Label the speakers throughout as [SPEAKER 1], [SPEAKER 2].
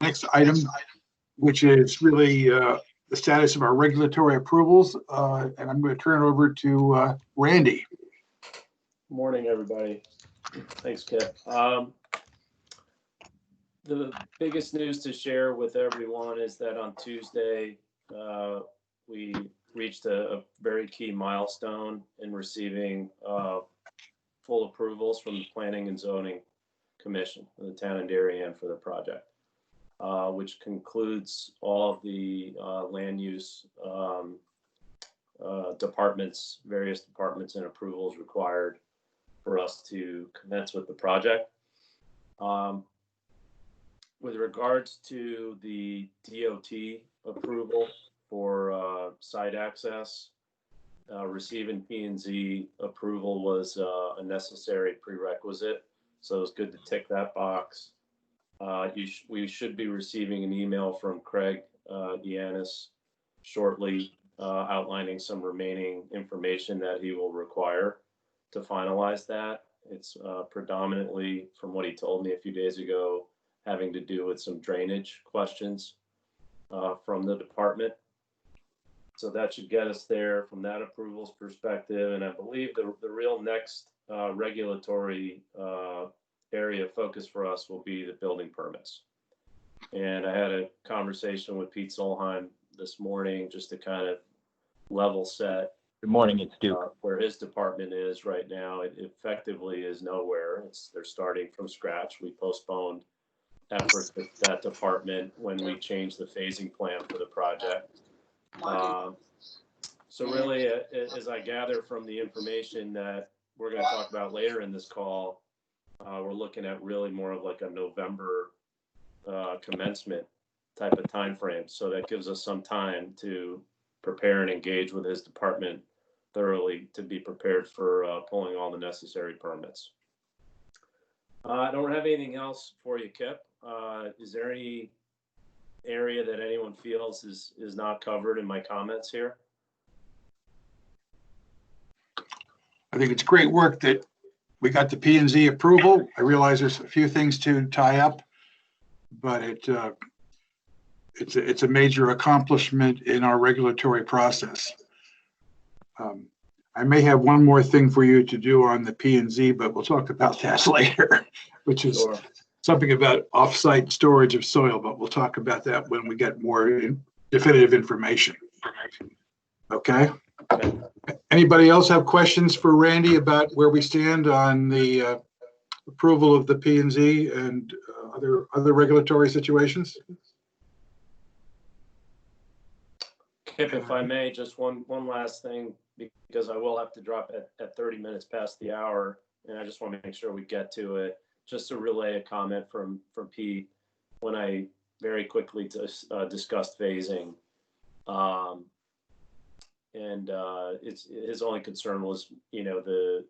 [SPEAKER 1] next item, which is really the status of our regulatory approvals. And I'm going to turn it over to Randy.
[SPEAKER 2] Morning, everybody. Thanks, Kip. The biggest news to share with everyone is that on Tuesday, we reached a very key milestone in receiving full approvals from the Planning and Zoning Commission of the town of Darien for the project, which concludes all of the land use departments, various departments and approvals required for us to commence with the project. With regards to the DOT approval for site access, receiving P&Z approval was a necessary prerequisite. So it's good to tick that box. We should be receiving an email from Craig Yanis shortly outlining some remaining information that he will require to finalize that. It's predominantly, from what he told me a few days ago, having to do with some drainage questions from the department. So that should get us there from that approvals perspective. And I believe the real next regulatory area of focus for us will be the building permits. And I had a conversation with Pete Solheim this morning just to kind of level set.
[SPEAKER 3] Good morning, it's Duke.
[SPEAKER 2] Where his department is right now. It effectively is nowhere. They're starting from scratch. We postponed efforts with that department when we changed the phasing plan for the project. So really, as I gather from the information that we're going to talk about later in this call, we're looking at really more of like a November commencement type of time frame. So that gives us some time to prepare and engage with his department thoroughly to be prepared for pulling all the necessary permits. I don't have anything else for you, Kip. Is there any area that anyone feels is not covered in my comments here?
[SPEAKER 1] I think it's great work that we got the P&Z approval. I realize there's a few things to tie up, but it's a major accomplishment in our regulatory process. I may have one more thing for you to do on the P&Z, but we'll talk about that later, which is sure. Something about off-site storage of soil, but we'll talk about that when we get more definitive information. Okay. Anybody else have questions for Randy about where we stand on the approval of the P&Z and other regulatory situations?
[SPEAKER 2] Kip, if I may, just one last thing, because I will have to drop at 30 minutes past the hour, and I just want to make sure we get to it. Just to relay a comment from Pete when I very quickly discussed phasing. His only concern was, the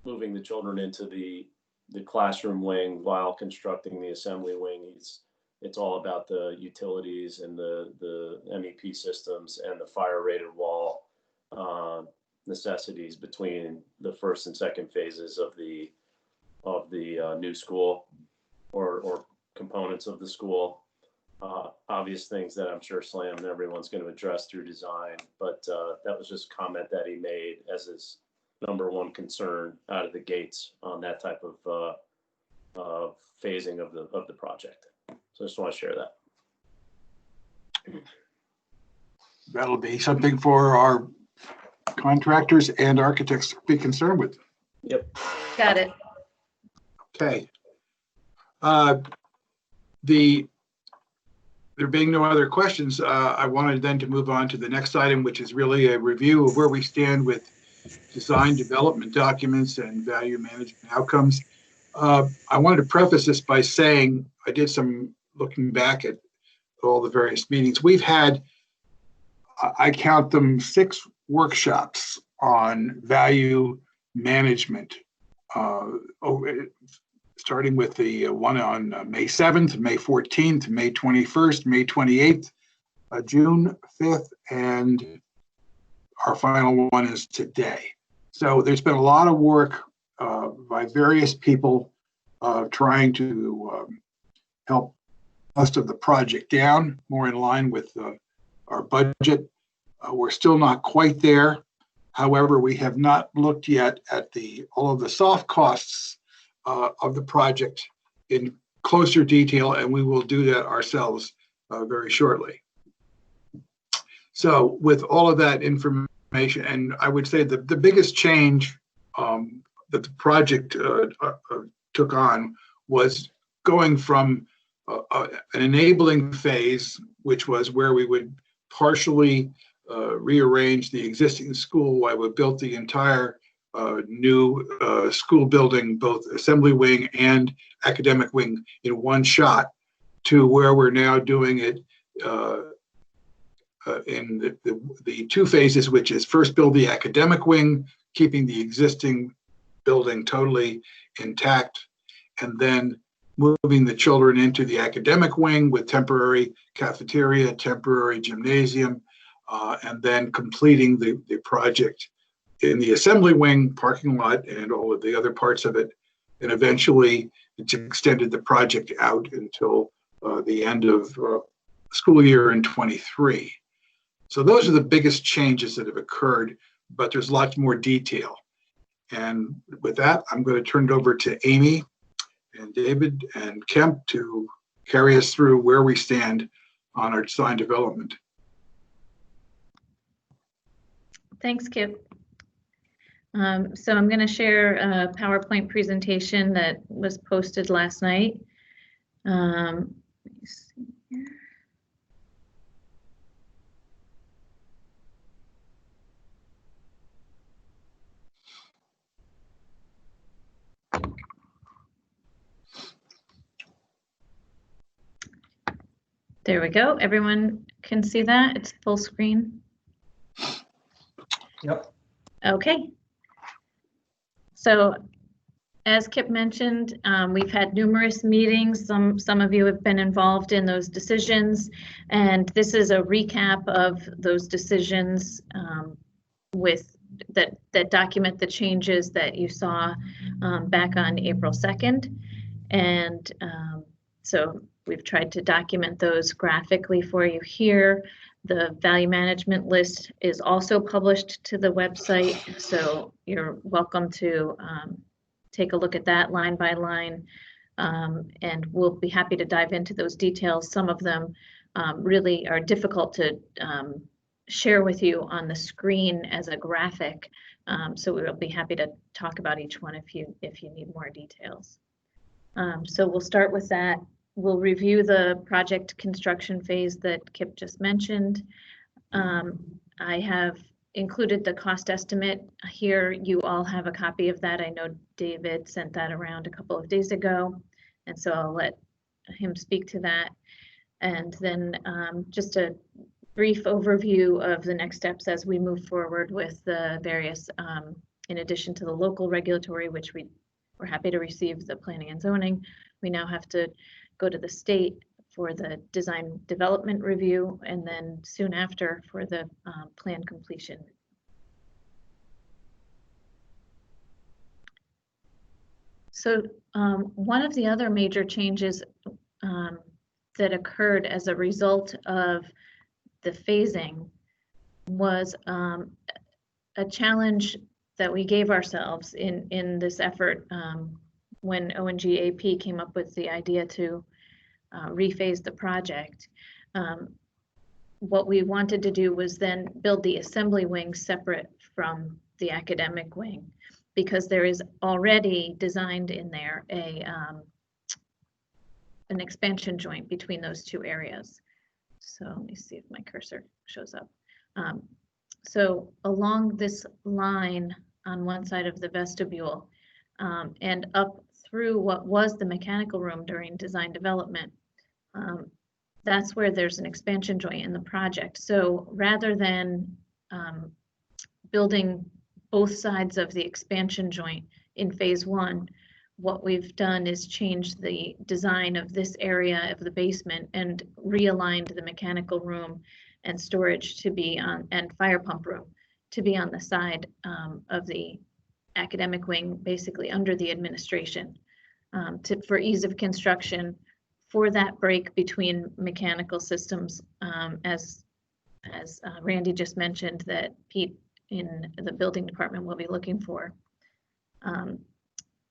[SPEAKER 2] moving the children into the classroom wing while constructing the assembly wing. It's all about the utilities and the MEP systems and the fire rated wall necessities between the first and second phases of the new school or components of the school. Obvious things that I'm sure Slam and everyone's going to address through design, but that was just a comment that he made as his number one concern out of the gates on that type of phasing of the project. So I just want to share that.
[SPEAKER 1] That'll be something for our contractors and architects to be concerned with.
[SPEAKER 2] Yep.
[SPEAKER 4] Got it.
[SPEAKER 1] Okay. There being no other questions, I wanted then to move on to the next item, which is really a review of where we stand with design development documents and value management outcomes. I wanted to preface this by saying I did some looking back at all the various meetings. We've had, I count them, 6 workshops on value management, starting with the one on May 7th, May 14th, May 21st, May 28th, June 5th, and our final one is today. So there's been a lot of work by various people trying to help cost of the project down, more in line with our budget. We're still not quite there. However, we have not looked yet at all of the soft costs of the project in closer detail, and we will do that ourselves very shortly. So with all of that information, and I would say the biggest change that the project took on was going from an enabling phase, which was where we would partially rearrange the existing school while we built the entire new school building, both assembly wing and academic wing, in one shot, to where we're now doing it in the two phases, which is first build the academic wing, keeping the existing building totally intact, and then moving the children into the academic wing with temporary cafeteria, temporary gymnasium, and then completing the project in the assembly wing, parking lot, and all of the other parts of it. And eventually it's extended the project out until the end of school year in 23. So those are the biggest changes that have occurred, but there's lots more detail. And with that, I'm going to turn it over to Amy and David and Kemp to carry us through where we stand on our design development.
[SPEAKER 3] Thanks, Kip. So I'm going to share a PowerPoint presentation that was posted last night. Let me see here. There we go. Everyone can see that? It's full screen.
[SPEAKER 4] Yep.
[SPEAKER 3] Okay. So as Kip mentioned, we've had numerous meetings. Some of you have been involved in those decisions, and this is a recap of those decisions that document the changes that you saw back on April 2nd. And so we've tried to document those graphically for you here. The value management list is also published to the website, so you're welcome to take a look at that line by line, and we'll be happy to dive into those details. Some of them really are difficult to share with you on the screen as a graphic, so we'll be happy to talk about each one if you need more details. So we'll start with that. We'll review the project construction phase that Kip just mentioned. I have included the cost estimate here. You all have a copy of that. I know David sent that around a couple of days ago, and so I'll let him speak to that. And then just a brief overview of the next steps as we move forward with the various, in addition to the local regulatory, which we're happy to receive the planning and zoning. We now have to go to the state for the design development review, and then soon after for the plan completion. So one of the other major changes that occurred as a result of the phasing was a challenge that we gave ourselves in this effort when ONG-AP came up with the idea to rephase the project. What we wanted to do was then build the assembly wing separate from the academic wing, because there is already designed in there an expansion joint between those two areas. So let me see if my cursor shows up. So along this line on one side of the vestibule and up through what was the mechanical room during design development, that's where there's an expansion joint in the project. So rather than building both sides of the expansion joint in phase one, what we've done is change the design of this area of the basement and realigned the mechanical room and storage to be on, and fire pump room to be on the side of the academic wing, basically under the administration, for ease of construction for that break between mechanical systems, as Randy just mentioned, that Pete in the building department will be looking for.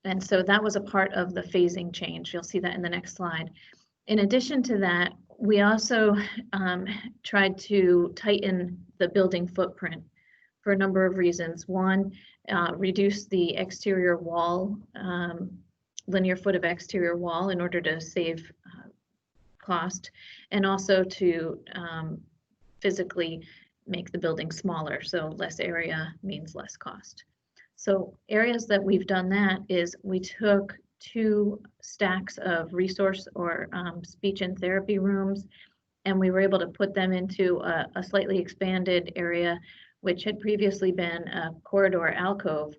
[SPEAKER 3] And so that was a part of the phasing change. You'll see that in the next slide. In addition to that, we also tried to tighten the building footprint for a number of reasons. One, reduce the exterior wall, linear foot of exterior wall in order to save cost, and also to physically make the building smaller. So less area means less cost. So areas that we've done that is we took 2 stacks of resource or speech and therapy rooms, and we were able to put them into a slightly expanded area, which had previously been a corridor alcove,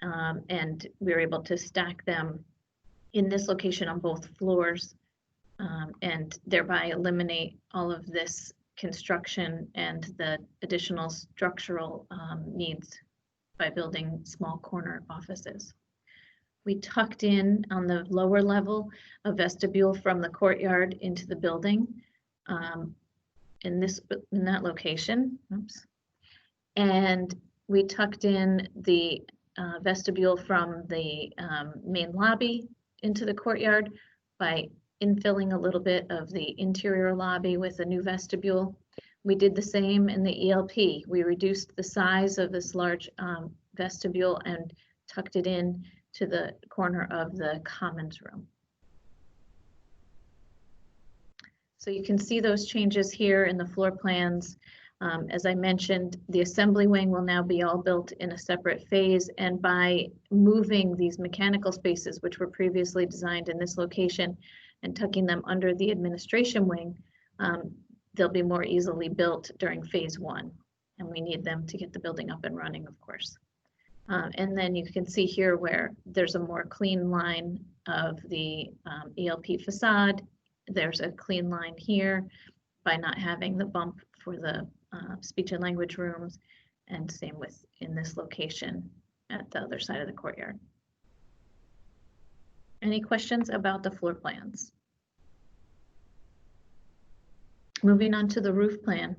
[SPEAKER 3] and we were able to stack them in this location on both floors, and thereby eliminate all of this construction and the additional structural needs by building small corner offices. We tucked in on the lower level a vestibule from the courtyard into the building in that location. Oops. And we tucked in the vestibule from the main lobby into the courtyard by infilling a little bit of the interior lobby with a new vestibule. We did the same in the ELP. We reduced the size of this large vestibule and tucked it in to the corner of the commons room. So you can see those changes here in the floor plans. As I mentioned, the assembly wing will now be all built in a separate phase, and by moving these mechanical spaces, which were previously designed in this location, and tucking them under the administration wing, they'll be more easily built during phase 1, and we need them to get the building up and running, of course. And then you can see here where there's a more clean line of the ELP facade. There's a clean line here by not having the bump for the speech and language rooms, and same with in this location at the other side of the courtyard. Any questions about the floor plans? Moving on to the roof plan.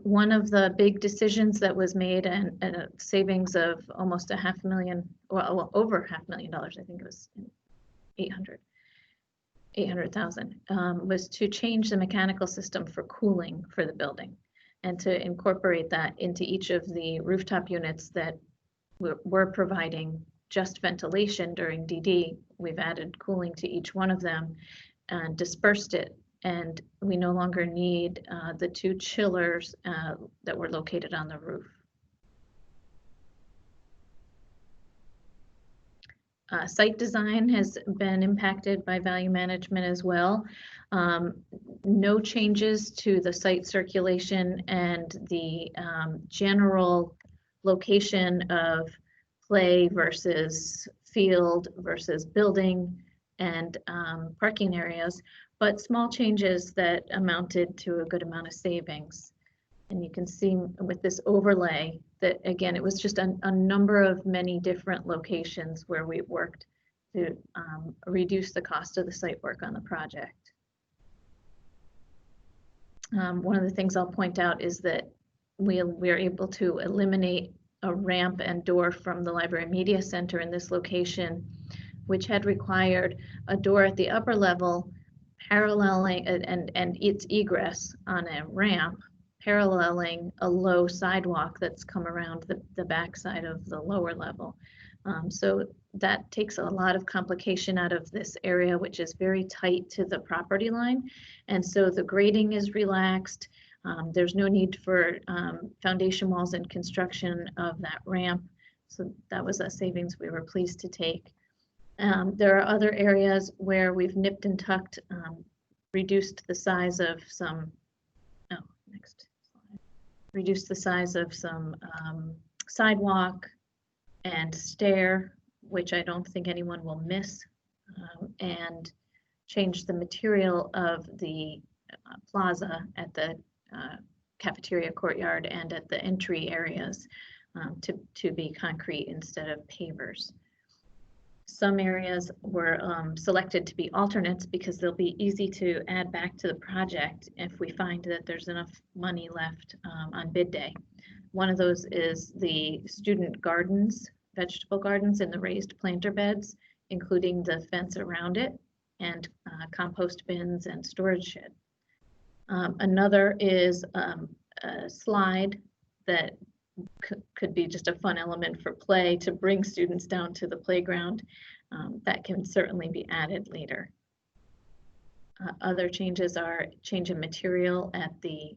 [SPEAKER 3] One of the big decisions that was made, and a savings of almost $500,000, well, over $500,000, I think it was 800,000, was to change the mechanical system for cooling for the building and to incorporate that into each of the rooftop units that we're providing just ventilation during DD. We've added cooling to each one of them and dispersed it. And we no longer need the 2 chillers that were located on the roof. Site design has been impacted by value management as well. No changes to the site circulation and the general location of play versus field versus building and parking areas, but small changes that amounted to a good amount of savings. And you can see with this overlay that, again, it was just a number of many different locations where we worked to reduce the cost of the site work on the project. One of the things I'll point out is that we are able to eliminate a ramp and door from the Library Media Center in this location, which had required a door at the upper level paralleling and its egress on a ramp paralleling a low sidewalk that's come around the back side of the lower level. So that takes a lot of complication out of this area, which is very tight to the property line. And so the grading is relaxed. There's no need for foundation walls and construction of that ramp. So that was a savings we were pleased to take. There are other areas where we've nipped and tucked, reduced the size of some, reduced the size of some sidewalk and stair, which I don't think anyone will miss, and changed the material of the plaza at the cafeteria courtyard and at the entry areas to be concrete instead of pavers. Some areas were selected to be alternates because they'll be easy to add back to the project if we find that there's enough money left on bid day. One of those is the student gardens, vegetable gardens in the raised planter beds, including the fence around it and compost bins and storage shed. Another is a slide that could be just a fun element for play to bring students down to the playground. That can certainly be added later. Other changes are change in material at the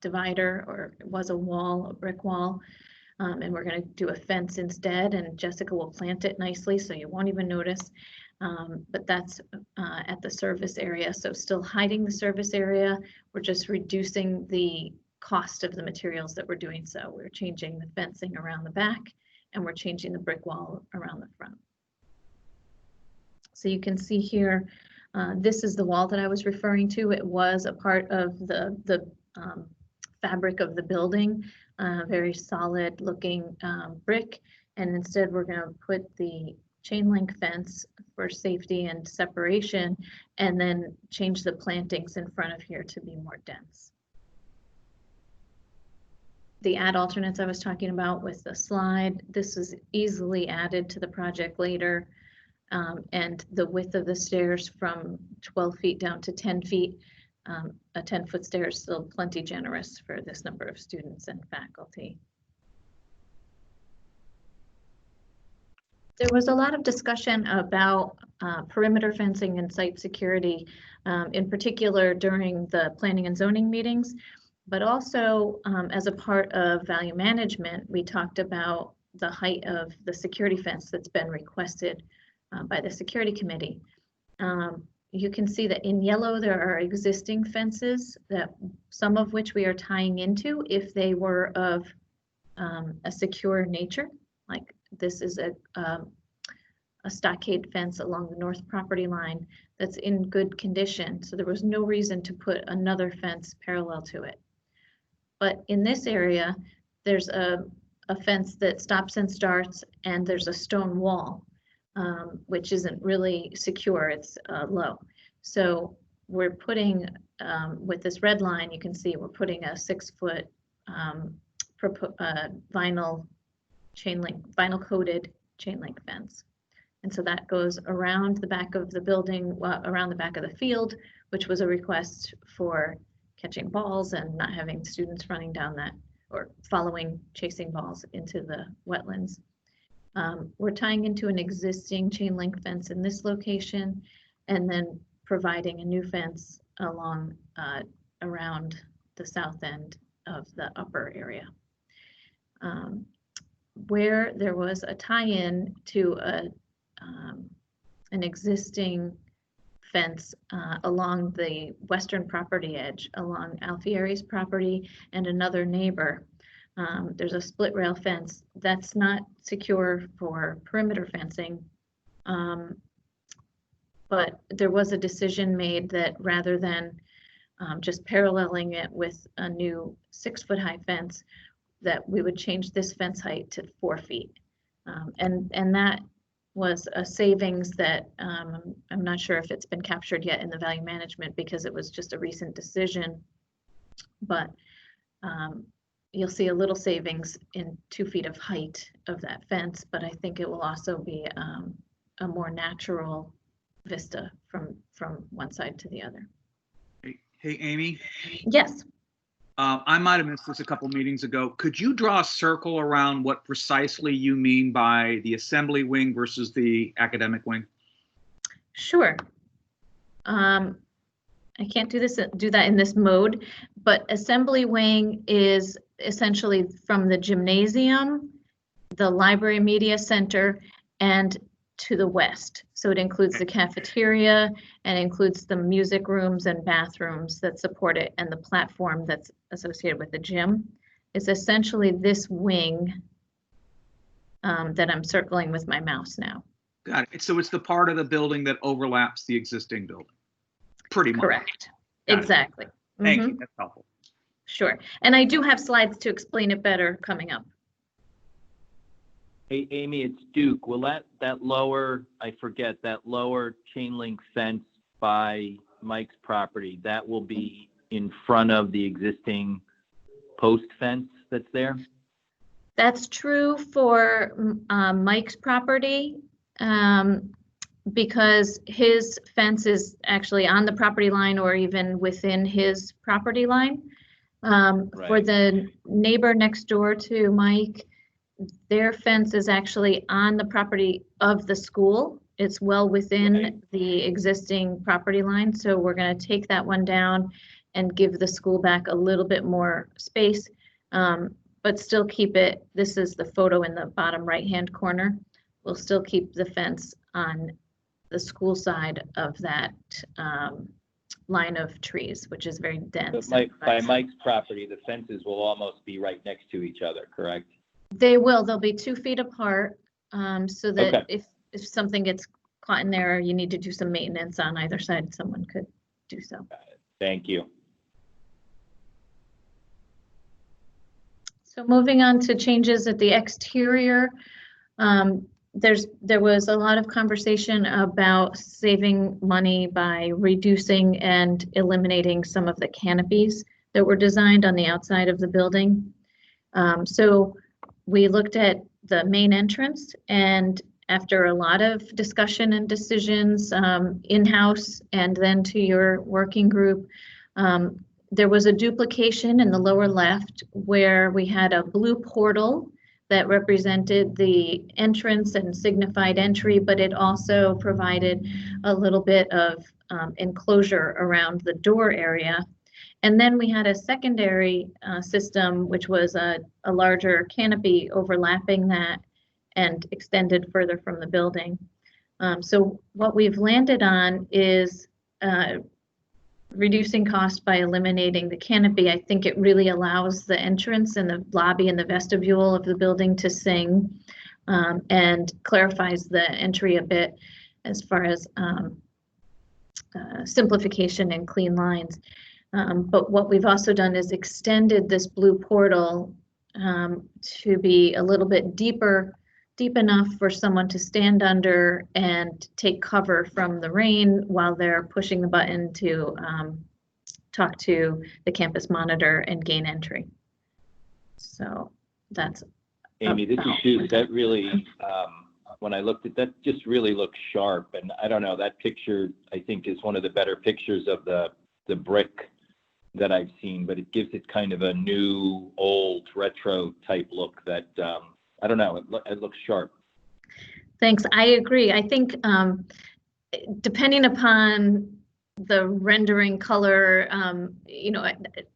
[SPEAKER 3] divider, or it was a wall, a brick wall, and we're going to do a fence instead, and Jessica will plant it nicely so you won't even notice. But that's at the service area, so still hiding the service area. We're just reducing the cost of the materials that we're doing. So we're changing the fencing around the back, and we're changing the brick wall around the front. So you can see here, this is the wall that I was referring to. It was a part of the fabric of the building, very solid looking brick, and instead we're going to put the chain link fence for safety and separation, and then change the plantings in front of here to be more dense. The add alternates I was talking about with the slide, this is easily added to the project later. And the width of the stairs from 12 feet down to 10 feet, a 10-foot stair is still plenty generous for this number of students and faculty. There was a lot of discussion about perimeter fencing and site security, in particular during the planning and zoning meetings, but also as a part of value management, we talked about the height of the security fence that's been requested by the security committee. You can see that in yellow there are existing fences, that some of which we are tying into if they were of a secure nature. Like this is a stockade fence along the north property line that's in good condition, so there was no reason to put another fence parallel to it. But in this area, there's a fence that stops and starts, and there's a stone wall, which isn't really secure, it's low. So we're putting, with this red line, you can see we're putting a 6-foot vinyl coated chain link fence. And so that goes around the back of the building, around the back of the field, which was a request for catching balls and not having students running down that or chasing balls into the wetlands. We're tying into an existing chain link fence in this location, and then providing a new fence along around the south end of the upper area. Where there was a tie-in to an existing fence along the western property edge, along Alfieri's property and another neighbor. There's a split rail fence that's not secure for perimeter fencing, but there was a decision made that rather than just paralleling it with a new 6-foot high fence, that we would change this fence height to 4 feet. And that was a savings that I'm not sure if it's been captured yet in the value management because it was just a recent decision, but you'll see a little savings in 2 feet of height of that fence, but I think it will also be a more natural vista from one side to the other.
[SPEAKER 4] Hey, Amy?
[SPEAKER 3] Yes.
[SPEAKER 4] I might have missed this a couple meetings ago. Could you draw a circle around what precisely you mean by the assembly wing versus the academic wing?
[SPEAKER 3] Sure. I can't do that in this mode, but assembly wing is essentially from the gymnasium, the library media center, and to the west. So it includes the cafeteria and includes the music rooms and bathrooms that support it, and the platform that's associated with the gym. It's essentially this wing that I'm circling with my mouse now.
[SPEAKER 4] Got it. So it's the part of the building that overlaps the existing building. Pretty much.
[SPEAKER 3] Correct.
[SPEAKER 4] Got
[SPEAKER 3] exactly.
[SPEAKER 4] it. Thank you. That's helpful.
[SPEAKER 3] Sure. And I do have slides to explain it better coming up.
[SPEAKER 5] Hey, Amy, it's Duke. Will that lower, I forget, that lower chain link fence by Mike's property, that will be in front of the existing post fence that's there?
[SPEAKER 3] That's true for Mike's property, because his fence is actually on the property line or even within his property line. For
[SPEAKER 5] Right.
[SPEAKER 3] the neighbor next door to Mike, their fence is actually on the property of the school. It's well within
[SPEAKER 5] Right.
[SPEAKER 3] the existing property line, so we're going to take that one down and give the school back a little bit more space, but still keep it. This is the photo in the bottom right-hand corner. We'll still keep the fence on the school side of that line of trees, which is very dense.
[SPEAKER 5] But by Mike's property, the fences will almost be right next to each other, correct?
[SPEAKER 3] They will. They'll be 2 feet apart, so that
[SPEAKER 5] Okay.
[SPEAKER 3] if something gets caught in there, or you need to do some maintenance on either side, someone could do so.
[SPEAKER 5] Got it. Thank you.
[SPEAKER 3] So moving on to changes at the exterior, there was a lot of conversation about saving money by reducing and eliminating some of the canopies that were designed on the outside of the building. So we looked at the main entrance, and after a lot of discussion and decisions in-house and then to your working group, there was a duplication in the lower left where we had a blue portal that represented the entrance and signified entry, but it also provided a little bit of enclosure around the door area. And then we had a secondary system, which was a larger canopy overlapping that and extended further from the building. So what we've landed on is reducing cost by eliminating the canopy. I think it really allows the entrance and the lobby and the vestibule of the building to sing, and clarifies the entry a bit as far as simplification and clean lines. But what we've also done is extended this blue portal to be a little bit deep enough for someone to stand under and take cover from the rain while they're pushing the button to talk to the campus monitor and gain entry. So that's
[SPEAKER 5] Amy, this is Duke. That really, when I looked at that, just really looks sharp. And I don't know, that picture, I think, is one of the better pictures of the brick that I've seen, but it gives it kind of a new, old, retro type look that, I don't know, it looks sharp.
[SPEAKER 3] Thanks. I agree. I think depending upon the rendering color, you know,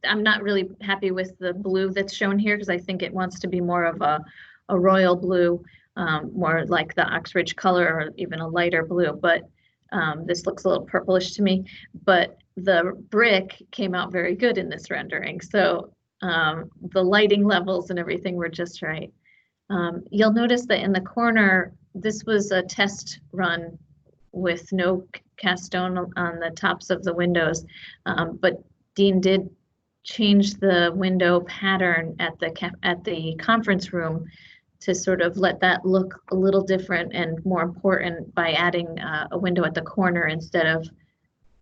[SPEAKER 3] I'm not really happy with the blue that's shown here because I think it wants to be more of a royal blue, more like the Oxbridge color or even a lighter blue, but this looks a little purplish to me. But the brick came out very good in this rendering. So the lighting levels and everything were just right. You'll notice that in the corner, this was a test run with no cast stone on the tops of the windows, but Dean did change the window pattern at the conference room to sort of let that look a little different and more important by adding a window at the corner instead of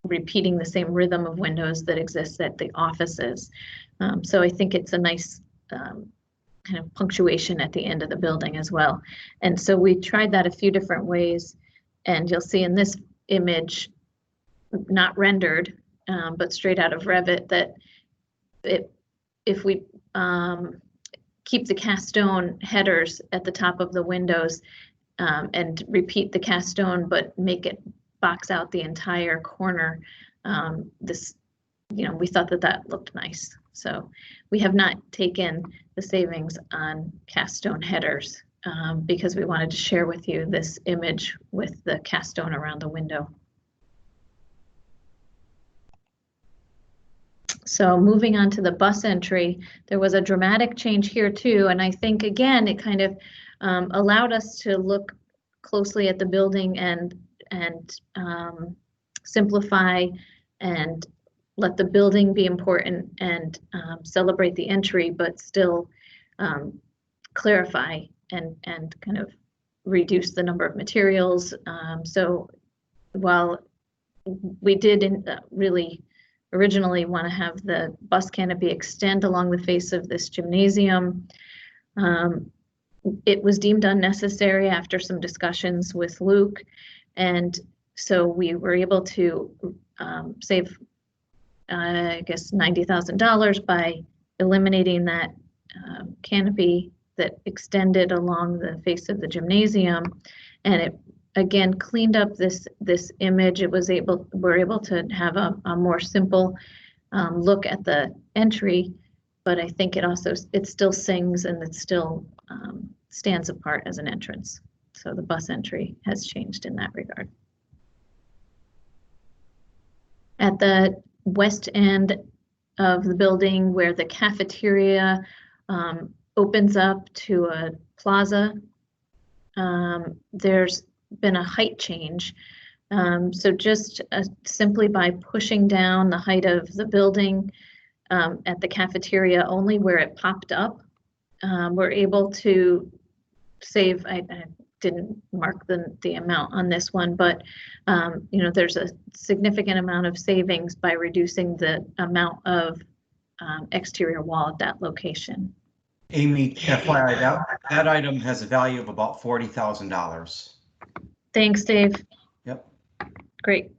[SPEAKER 3] repeating the same rhythm of windows that exists at the offices. So I think it's a nice kind of punctuation at the end of the building as well. And so we tried that a few different ways, and you'll see in this image, not rendered, but straight out of Revit, that if we keep the cast stone headers at the top of the windows and repeat the cast stone, but make it box out the entire corner, we thought that looked nice. So we have not taken the savings on cast stone headers because we wanted to share with you this image with the cast stone around the window. So moving on to the bus entry, there was a dramatic change here too. And I think, again, it kind of allowed us to look closely at the building and simplify and let the building be important and celebrate the entry, but still clarify and kind of reduce the number of materials. So while we did really originally want to have the bus canopy extend along the face of this gymnasium, it was deemed unnecessary after some discussions with Luke. And so we were able to save, I guess, $90,000 by eliminating that canopy that extended along the face of the gymnasium. And it again cleaned up this image. We're able to have a more simple look at the entry, but I think it still sings and it still stands apart as an entrance. So the bus entry has changed in that regard. At the west end of the building where the cafeteria opens up to a plaza, there's been a height change. So just simply by pushing down the height of the building at the cafeteria only where it popped up, we're able to save, I didn't mark the amount on this one, but there's a significant amount of savings by reducing the amount of exterior wall at that location.
[SPEAKER 6] Amy, FYI, that item has a value of about $40,000.
[SPEAKER 3] Thanks, Dave.
[SPEAKER 6] Yep.
[SPEAKER 3] Great.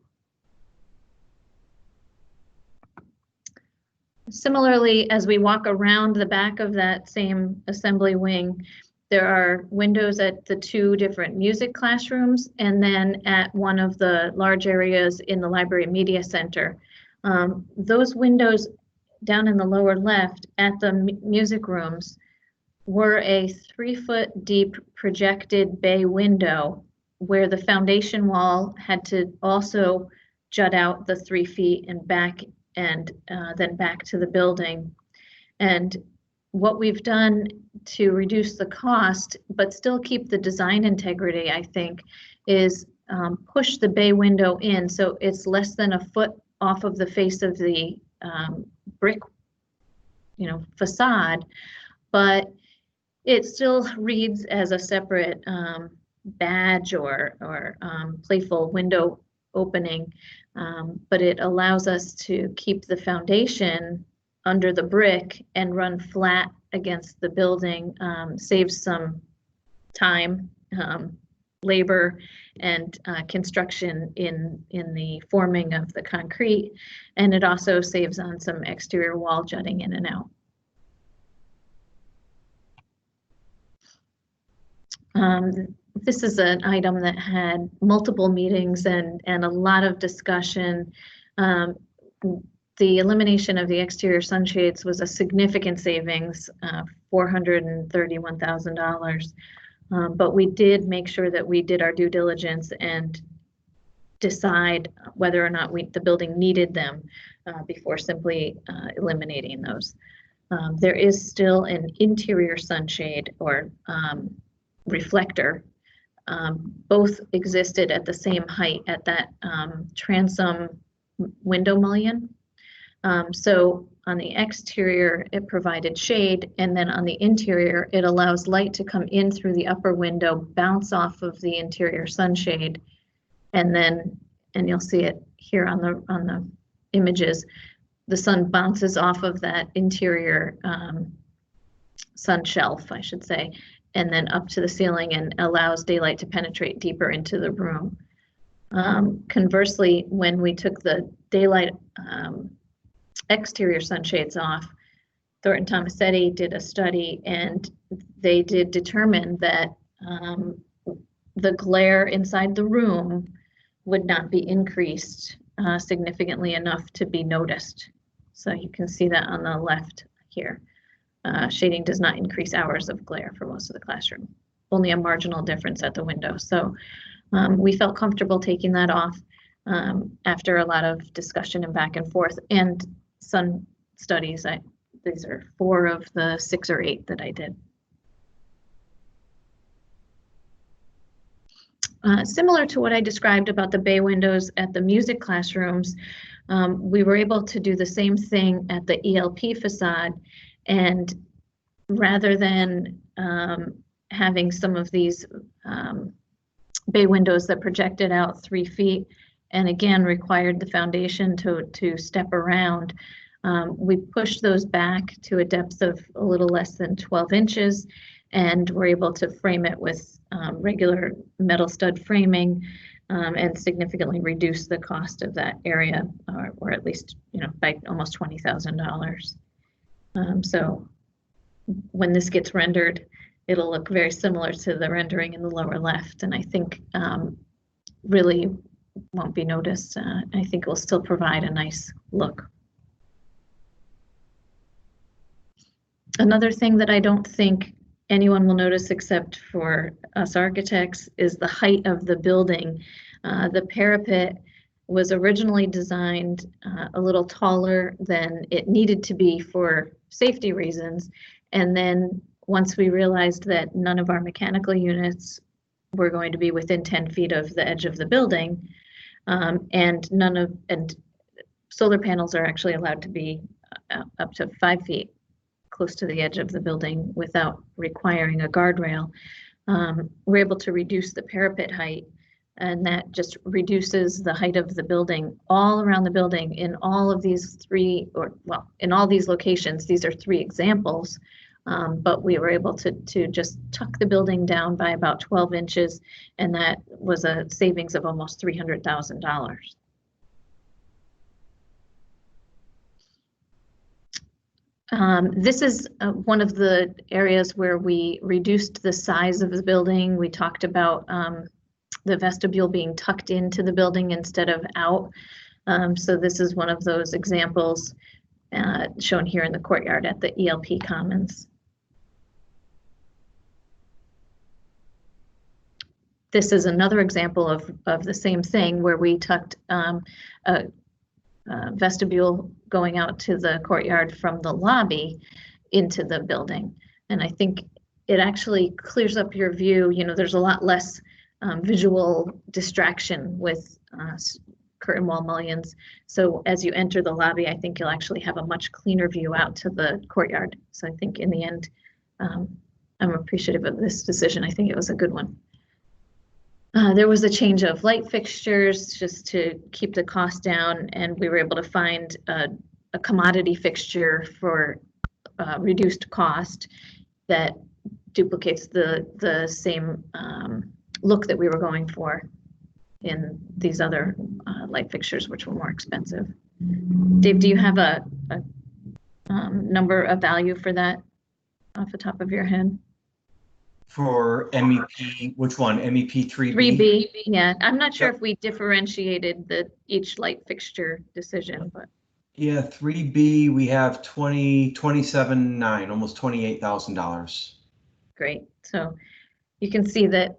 [SPEAKER 3] Similarly, as we walk around the back of that same assembly wing, there are windows at the two different music classrooms and then at one of the large areas in the Library Media Center. Those windows down in the lower left at the music rooms were a 3-foot deep projected bay window where the foundation wall had to also jut out the 3 feet and back and then back to the building. And what we've done to reduce the cost, but still keep the design integrity, I think, is push the bay window in so it's less than a foot off of the face of the brick, facade, but it still reads as a separate badge or playful window opening, but it allows us to keep the foundation under the brick and run flat against the building, saves some time, labor, and construction in the forming of the concrete, and it also saves on some exterior wall jutting in and out. This is an item that had multiple meetings and a lot of discussion. The elimination of the exterior sunshades was a significant savings, $431,000. But we did make sure that we did our due diligence and decide whether or not the building needed them before simply eliminating those. There is still an interior sunshade or reflector. Both existed at the same height at that transom window mullion. So on the exterior, it provided shade, and then on the interior, it allows light to come in through the upper window, bounce off of the interior sunshade, and you'll see it here on the images, the sun bounces off of that interior sun shelf, I should say, and then up to the ceiling and allows daylight to penetrate deeper into the room. Conversely, when we took the daylight exterior sunshades off, Thornton Tomasetti did a study and they did determine that the glare inside the room would not be increased significantly enough to be noticed. So you can see that on the left here. Shading does not increase hours of glare for most of the classroom, only a marginal difference at the window. So we felt comfortable taking that off after a lot of discussion and back and forth and sun studies. These are 4 of the 6 or 8 that I did. Similar to what I described about the bay windows at the music classrooms, we were able to do the same thing at the ELP facade, and rather than having some of these bay windows that projected out 3 feet and again required the foundation to step around. We pushed those back to a depth of a little less than 12 inches and were able to frame it with regular metal stud framing and significantly reduce the cost of that area, or at least, by almost $20,000. So when this gets rendered, it'll look very similar to the rendering in the lower left, and I think really won't be noticed. I think it will still provide a nice look. Another thing that I don't think anyone will notice except for us architects is the height of the building. The parapet was originally designed a little taller than it needed to be for safety reasons, and then once we realized that none of our mechanical units were going to be within 10 feet of the edge of the building, and solar panels are actually allowed to be up to 5 feet close to the edge of the building without requiring a guardrail, we're able to reduce the parapet height, and that just reduces the height of the building all around the building in all of these in all these locations. These are 3 examples, but we were able to just tuck the building down by about 12 inches, and that was a savings of almost $300,000. This is one of the areas where we reduced the size of the building. We talked about the vestibule being tucked into the building instead of out. So this is one of those examples shown here in the courtyard at the ELP Commons. This is another example of the same thing where we tucked a vestibule going out to the courtyard from the lobby into the building. And I think it actually clears up your view. There's a lot less visual distraction with curtain wall mullions. So as you enter the lobby, I think you'll actually have a much cleaner view out to the courtyard. So I think in the end, I'm appreciative of this decision. I think it was a good one. There was a change of light fixtures just to keep the cost down, and we were able to find a commodity fixture for reduced cost that duplicates the same look that we were going for in these other light fixtures, which were more expensive. Dave, do you have a number of value for that off the top of your head?
[SPEAKER 6] For MEP, which one? MEP 3B?
[SPEAKER 3] 3B, yeah. I'm not sure if we differentiated each light fixture decision, but.
[SPEAKER 6] Yeah, 3B, we have 27.9, almost $28,000.
[SPEAKER 3] Great. So you can see that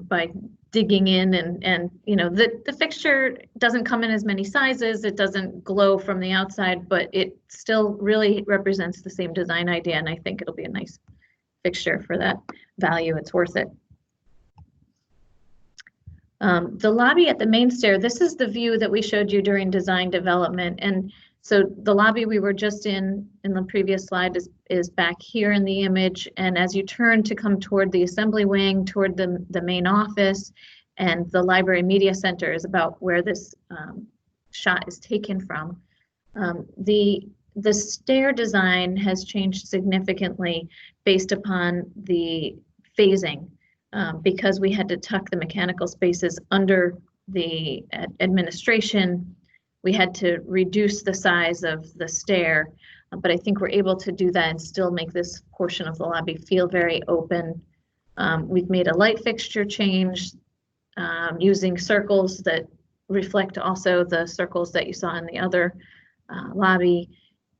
[SPEAKER 3] by digging in and the fixture doesn't come in as many sizes, it doesn't glow from the outside, but it still really represents the same design idea, and I think it'll be a nice fixture for that value. It's worth it. The lobby at the main stair, this is the view that we showed you during design development. And so the lobby we were just in the previous slide is back here in the image. And as you turn to come toward the assembly wing, toward the main office, and the library media center is about where this shot is taken from. The stair design has changed significantly based upon the phasing, because we had to tuck the mechanical spaces under the administration. We had to reduce the size of the stair, but I think we're able to do that and still make this portion of the lobby feel very open. We've made a light fixture change using circles that reflect also the circles that you saw in the other lobby.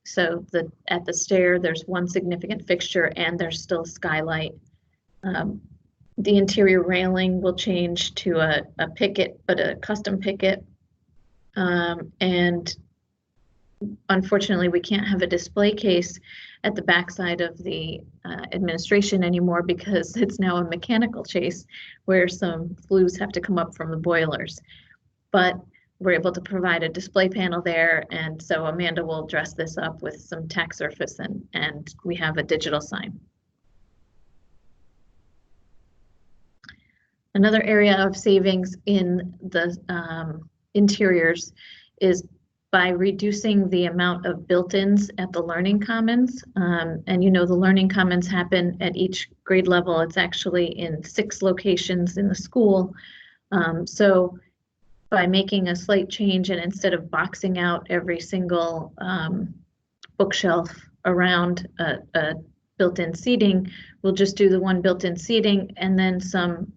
[SPEAKER 3] So at the stair, there's one significant fixture and there's still a skylight. The interior railing will change to a picket, but a custom picket. And unfortunately, we can't have a display case at the backside of the administration anymore because it's now a mechanical chase where some flues have to come up from the boilers. But we're able to provide a display panel there, and so Amanda will dress this up with some tack surface, and we have a digital sign. Another area of savings in the interiors is by reducing the amount of built-ins at the Learning Commons. And you know, the Learning Commons happen at each grade level. It's actually in 6 locations in the school. So by making a slight change, and instead of boxing out every single bookshelf around a built-in seating, we'll just do the one built-in seating and then some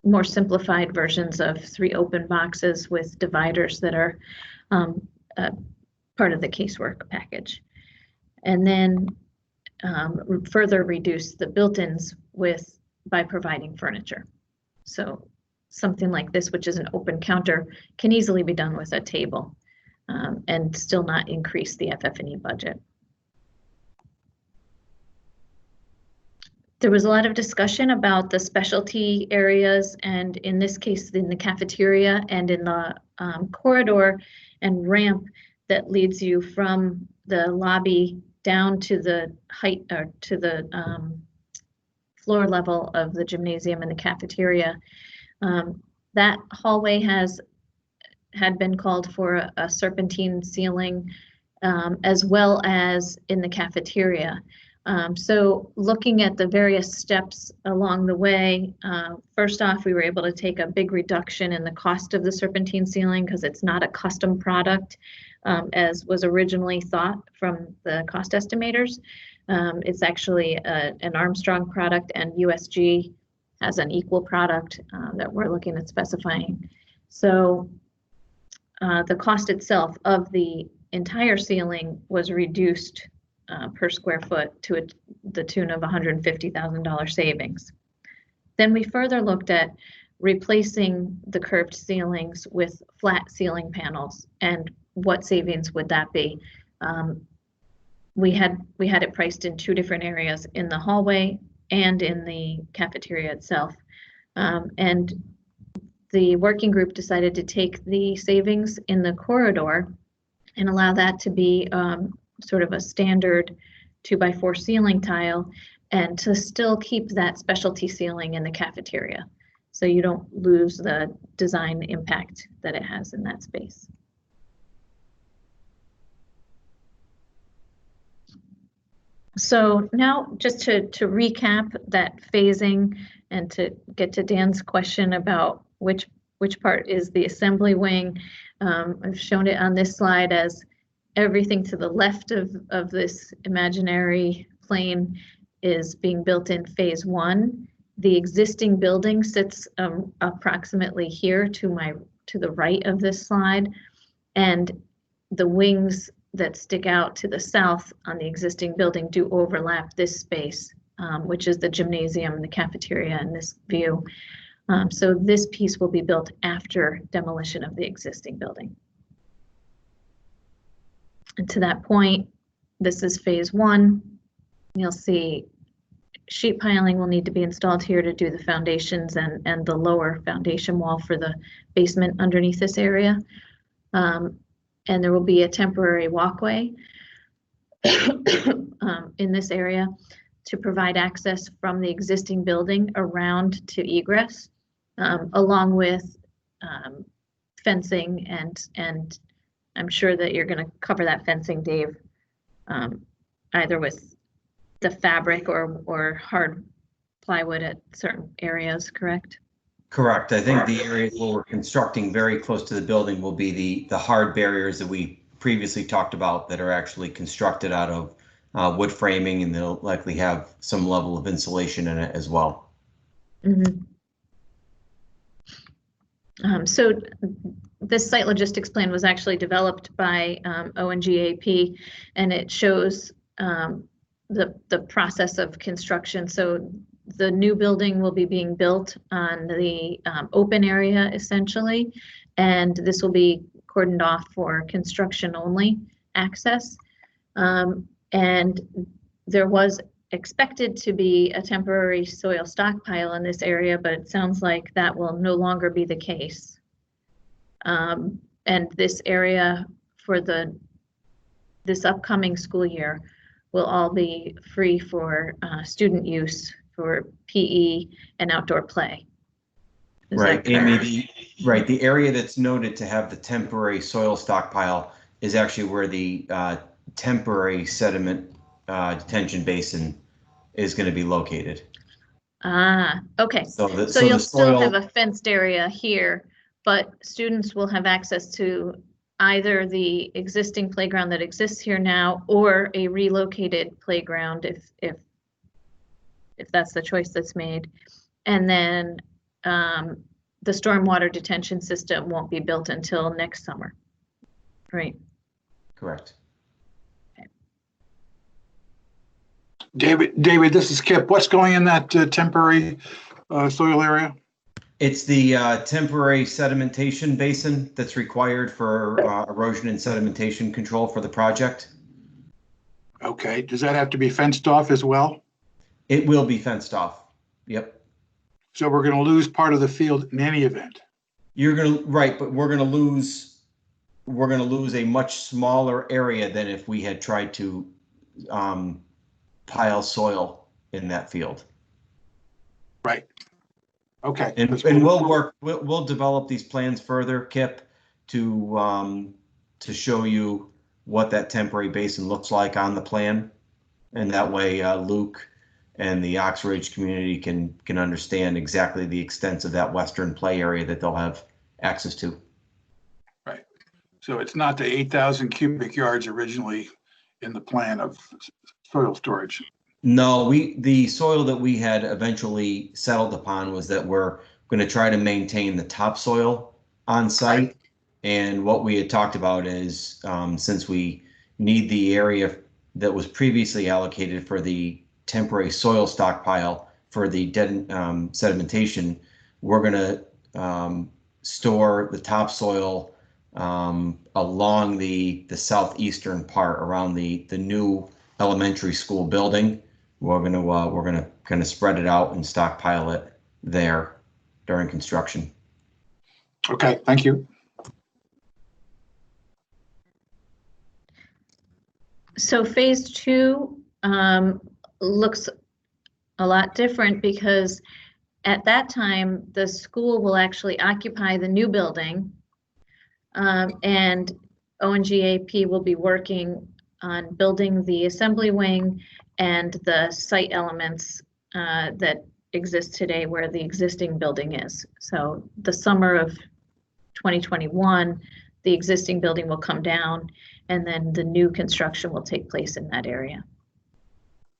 [SPEAKER 3] more simplified versions of 3 open boxes with dividers that are part of the casework package. And then further reduce the built-ins by providing furniture. So something like this, which is an open counter, can easily be done with a table and still not increase the FF&E budget. There was a lot of discussion about the specialty areas, and in this case, in the cafeteria and in the corridor and ramp that leads you from the lobby down to the height or to the floor level of the gymnasium and the cafeteria. That hallway had been called for a serpentine ceiling, as well as in the cafeteria. So looking at the various steps along the way, first off, we were able to take a big reduction in the cost of the serpentine ceiling because it's not a custom product as was originally thought from the cost estimators. It's actually an Armstrong product, and USG has an equal product that we're looking at specifying. So the cost itself of the entire ceiling was reduced per square foot to the tune of $150,000 savings. Then we further looked at replacing the curved ceilings with flat ceiling panels, and what savings would that be? We had it priced in 2 different areas, in the hallway and in the cafeteria itself. And the working group decided to take the savings in the corridor and allow that to be sort of a standard 2x4 ceiling tile, and to still keep that specialty ceiling in the cafeteria, so you don't lose the design impact that it has in that space. So now, just to recap that phasing and to get to Dan's question about which part is the assembly wing, I've shown it on this slide as everything to the left of this imaginary plane is being built in phase 1. The existing building sits approximately here to the right of this slide, and the wings that stick out to the south on the existing building do overlap this space, which is the gymnasium and the cafeteria in this view. So this piece will be built after demolition of the existing building. And to that point, this is phase 1. You'll see sheet piling will need to be installed here to do the foundations and the lower foundation wall for the basement underneath this area. And there will be a temporary walkway in this area to provide access from the existing building around to egress, along with fencing, and I'm sure that you're going to cover that fencing, Dave, either with the fabric or hard plywood at certain areas, correct?
[SPEAKER 6] Correct. I think the areas where we're constructing very close to the building will be the hard barriers that we previously talked about that are actually constructed out of wood framing, and they'll likely have some level of insulation in it as well.
[SPEAKER 3] Mm-hmm. So this site logistics plan was actually developed by ONGAP, and it shows the process of construction. So the new building will be being built on the open area essentially, and this will be cordoned off for construction only access. And there was expected to be a temporary soil stockpile in this area, but it sounds like that will no longer be the case. And this area for this upcoming school year will all be free for student use for PE and outdoor play. Is
[SPEAKER 6] Right,
[SPEAKER 3] that correct?
[SPEAKER 6] Amy, the area that's noted to have the temporary soil stockpile is actually where the temporary sediment detention basin is going to be located.
[SPEAKER 3] Ah, okay.
[SPEAKER 6] So
[SPEAKER 3] So you'll
[SPEAKER 6] the
[SPEAKER 3] still have
[SPEAKER 6] soil,
[SPEAKER 3] a fenced area here, but students will have access to either the existing playground that exists here now or a relocated playground if that's the choice that's made. And then the stormwater detention system won't be built until next summer, right?
[SPEAKER 6] correct.
[SPEAKER 1] David, this is Kip. What's going in that temporary soil area?
[SPEAKER 6] It's the temporary sedimentation basin that's required for erosion and sedimentation control for the project.
[SPEAKER 1] Okay, does that have to be fenced off as well?
[SPEAKER 6] It will be fenced off. Yep.
[SPEAKER 1] So we're going to lose part of the field in any event.
[SPEAKER 6] You're gonna, right, but we're gonna lose a much smaller area than if we had tried to pile soil in that field.
[SPEAKER 1] Right. Okay.
[SPEAKER 6] And we'll develop these plans further, Kip, to show you what that temporary basin looks like on the plan. And that way Luke and the Oxbridge community can understand exactly the extent of that western play area that they'll have access to.
[SPEAKER 1] Right. So it's not the 8,000 cubic yards originally in the plan of soil storage.
[SPEAKER 6] No, the soil that we had eventually settled upon was that we're going to try to maintain the topsoil on site.
[SPEAKER 1] Right.
[SPEAKER 6] And what we had talked about is since we need the area that was previously allocated for the temporary soil stockpile for the dead sedimentation, we're going to store the topsoil along the southeastern part around the new elementary school building. We're gonna kind of spread it out and stockpile it there during construction.
[SPEAKER 1] Okay, thank you.
[SPEAKER 3] So phase 2 looks a lot different because at that time, the school will actually occupy the new building, and ONGAP will be working on building the assembly wing and the site elements that exist today where the existing building is. So the summer of 2021, the existing building will come down and then the new construction will take place in that area.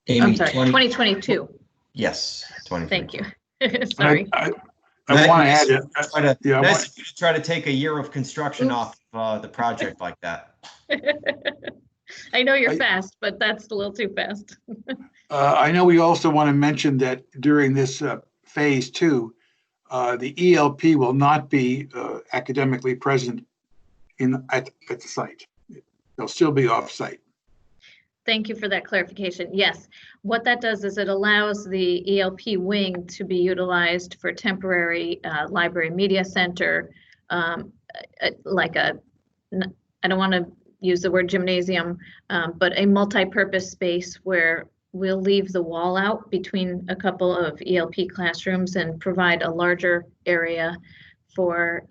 [SPEAKER 6] Amy,
[SPEAKER 3] I'm sorry, 2022.
[SPEAKER 6] Yes, 2022.
[SPEAKER 3] Thank you. Sorry.
[SPEAKER 1] I want to add it.
[SPEAKER 6] Nice to try to take a year of construction off the project like that.
[SPEAKER 3] I know you're fast, but that's a little too fast.
[SPEAKER 1] I know we also want to mention that during this phase 2, the ELP will not be academically present at the site. They'll still be off-site.
[SPEAKER 3] Thank you for that clarification. Yes, what that does is it allows the ELP wing to be utilized for temporary library media center, like I don't want to use the word gymnasium, but a multi-purpose space where we'll leave the wall out between a couple of ELP classrooms and provide a larger area for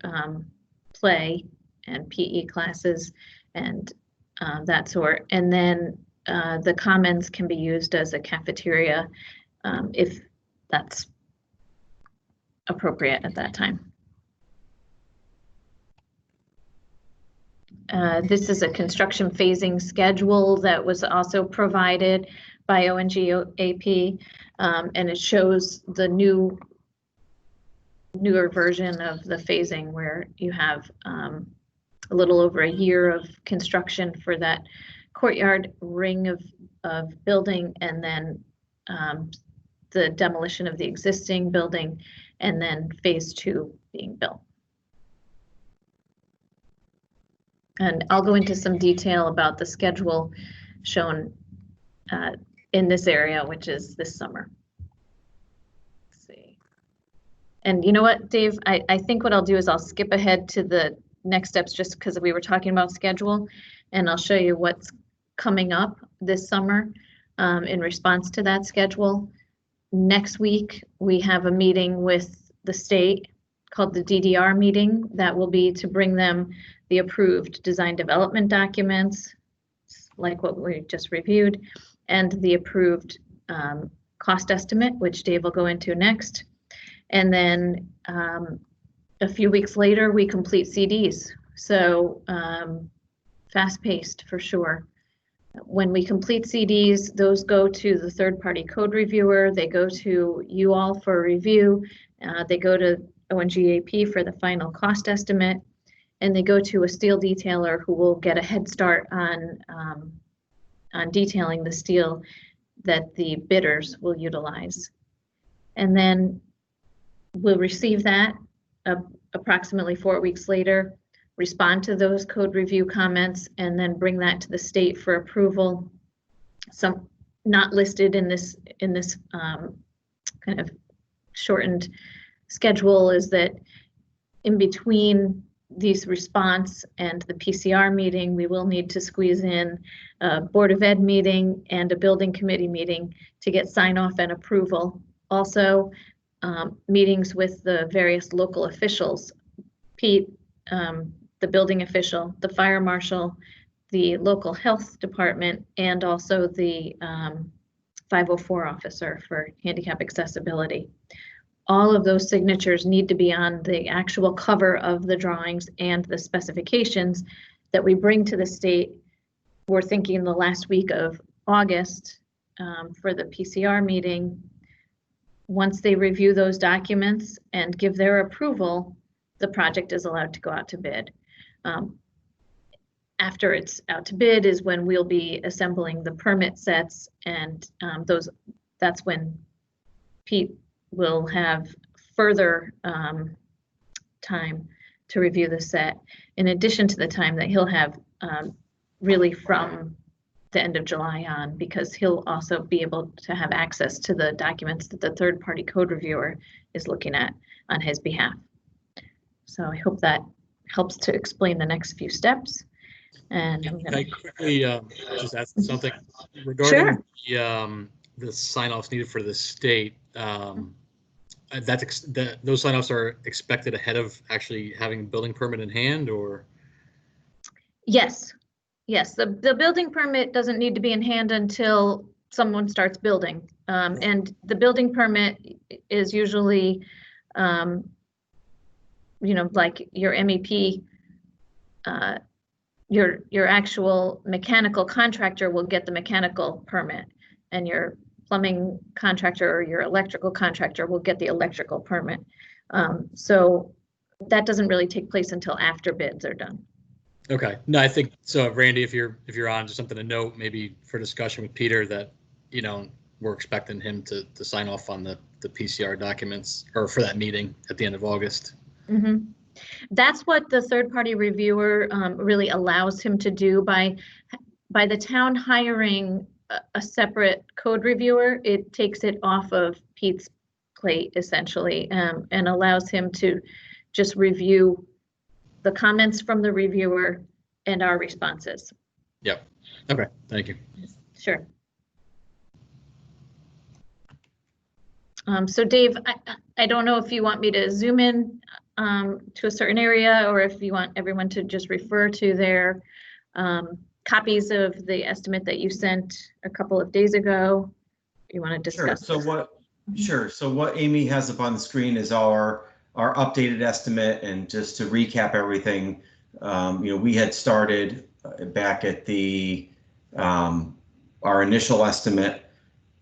[SPEAKER 3] play and PE classes and that sort. And then the commons can be used as a cafeteria if that's appropriate at that time. This is a construction phasing schedule that was also provided by ONGAP, and it shows the newer version of the phasing where you have a little over a year of construction for that courtyard ring of building, and then the demolition of the existing building, and then phase 2 being built. And I'll go into some detail about the schedule shown in this area, which is this summer. Let's see. And you know what, Dave, I think what I'll do is I'll skip ahead to the next steps just because we were talking about schedule, and I'll show you what's coming up this summer in response to that schedule. Next week, we have a meeting with the state called the DDR meeting. That will be to bring them the approved design development documents, like what we just reviewed, and the approved cost estimate, which Dave will go into next. And then a few weeks later, we complete CDs. So fast-paced for sure. When we complete CDs, those go to the third-party code reviewer. They go to you all for review. They go to ONGAP for the final cost estimate, and they go to a steel detailer who will get a head start on detailing the steel that the bidders will utilize. And then we'll receive that approximately 4 weeks later, respond to those code review comments, and then bring that to the state for approval. Some not listed in this kind of shortened schedule is that in between these response and the PCR meeting, we will need to squeeze in a Board of Ed meeting and a building committee meeting to get sign off and approval. Also, meetings with the various local officials, Pete, the building official, the fire marshal, the local health department, and also the 504 officer for handicap accessibility. All of those signatures need to be on the actual cover of the drawings and the specifications that we bring to the state. We're thinking the last week of August for the PCR meeting. Once they review those documents and give their approval, the project is allowed to go out to bid. After it's out to bid is when we'll be assembling the permit sets, and that's when Pete will have further time to review the set, in addition to the time that he'll have really from the end of July on, because he'll also be able to have access to the documents that the third-party code reviewer is looking at on his behalf. So I hope that helps to explain the next few steps. And I'm
[SPEAKER 7] Can I quickly just ask something regarding the sign-offs needed for the state? Those sign-offs are expected ahead of actually having a building permit in hand, or?
[SPEAKER 3] Yes, the building permit doesn't need to be in hand until someone starts building. And the building permit is usually, like your MEP, your actual mechanical contractor will get the mechanical permit, and your plumbing contractor or your electrical contractor will get the electrical permit. So that doesn't really take place until after bids are done.
[SPEAKER 7] Okay. No, I think so. Randy, if you're on, just something to note, maybe for discussion with Peter, that we're expecting him to sign off on the PCR documents, or for that meeting at the end of August.
[SPEAKER 3] Mm-hmm. That's what the third-party reviewer really allows him to do. By the town hiring a separate code reviewer, it takes it off of Pete's plate essentially, and allows him to just review the comments from the reviewer and our responses.
[SPEAKER 7] Yep. Okay. Thank you.
[SPEAKER 3] Sure. So Dave, I don't know if you want me to zoom in to a certain area, or if you want everyone to just refer to their copies of the estimate that you sent a couple of days ago. You want to discuss?
[SPEAKER 6] Sure. So what Amy has up on the screen is our updated estimate, and just to recap everything, we had started back at the our initial estimate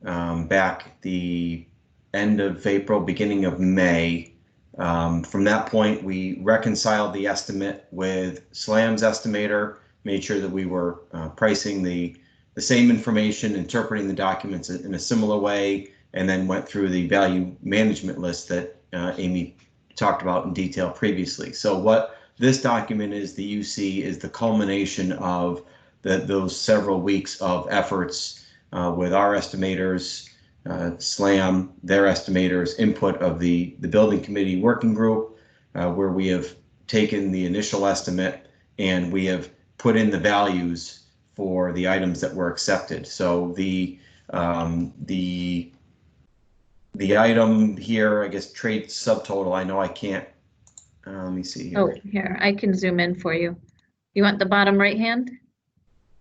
[SPEAKER 6] back the end of April, beginning of May. From that point, we reconciled the estimate with SLAM's estimator, made sure that we were pricing the same information, interpreting the documents in a similar way, and then went through the value management list that Amy talked about in detail previously. So what this document is, the UC, is the culmination of those several weeks of efforts with our estimators, SLAM, their estimators, input of the building committee working group, where we have taken the initial estimate and we have put in the values for the items that were accepted. So the the item here, I guess trade subtotal, I know I can't, let me see
[SPEAKER 3] Oh,
[SPEAKER 6] here.
[SPEAKER 3] here, I can zoom in for you. You want the bottom right hand?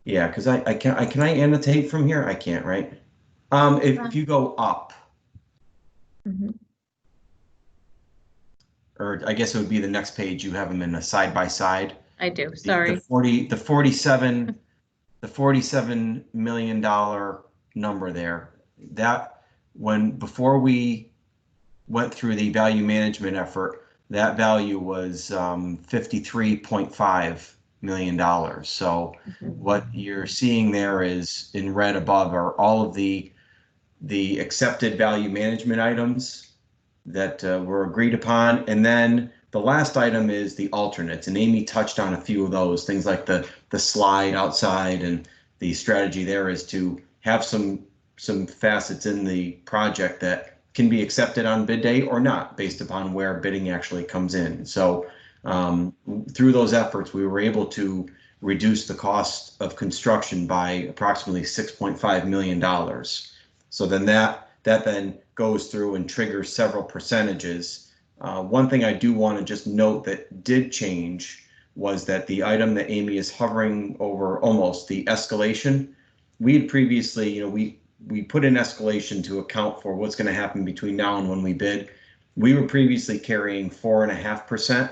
[SPEAKER 6] Yeah, because can I annotate from here? I can't, right? If you go up,
[SPEAKER 3] Mhm.
[SPEAKER 6] or I guess it would be the next page, you have them in a side by side.
[SPEAKER 3] I do,
[SPEAKER 6] The
[SPEAKER 3] sorry.
[SPEAKER 6] 47 $47 million number there, that before we went through the value management effort, that value was $53.5 million. So what you're seeing there is in red above are all of the accepted value management items that were agreed upon. And then the last item is the alternates, and Amy touched on a few of those things, like the slide outside, and the strategy there is to have some facets in the project that can be accepted on bid day or not, based upon where bidding actually comes in. So through those efforts, we were able to reduce the cost of construction by approximately $6.5 million. So then that then goes through and triggers several percentages. One thing I do want to just note that did change was that the item that Amy is hovering over, almost the escalation, we had previously, we put in escalation to account for what's going to happen between now and when we bid. We were previously carrying 4.5%,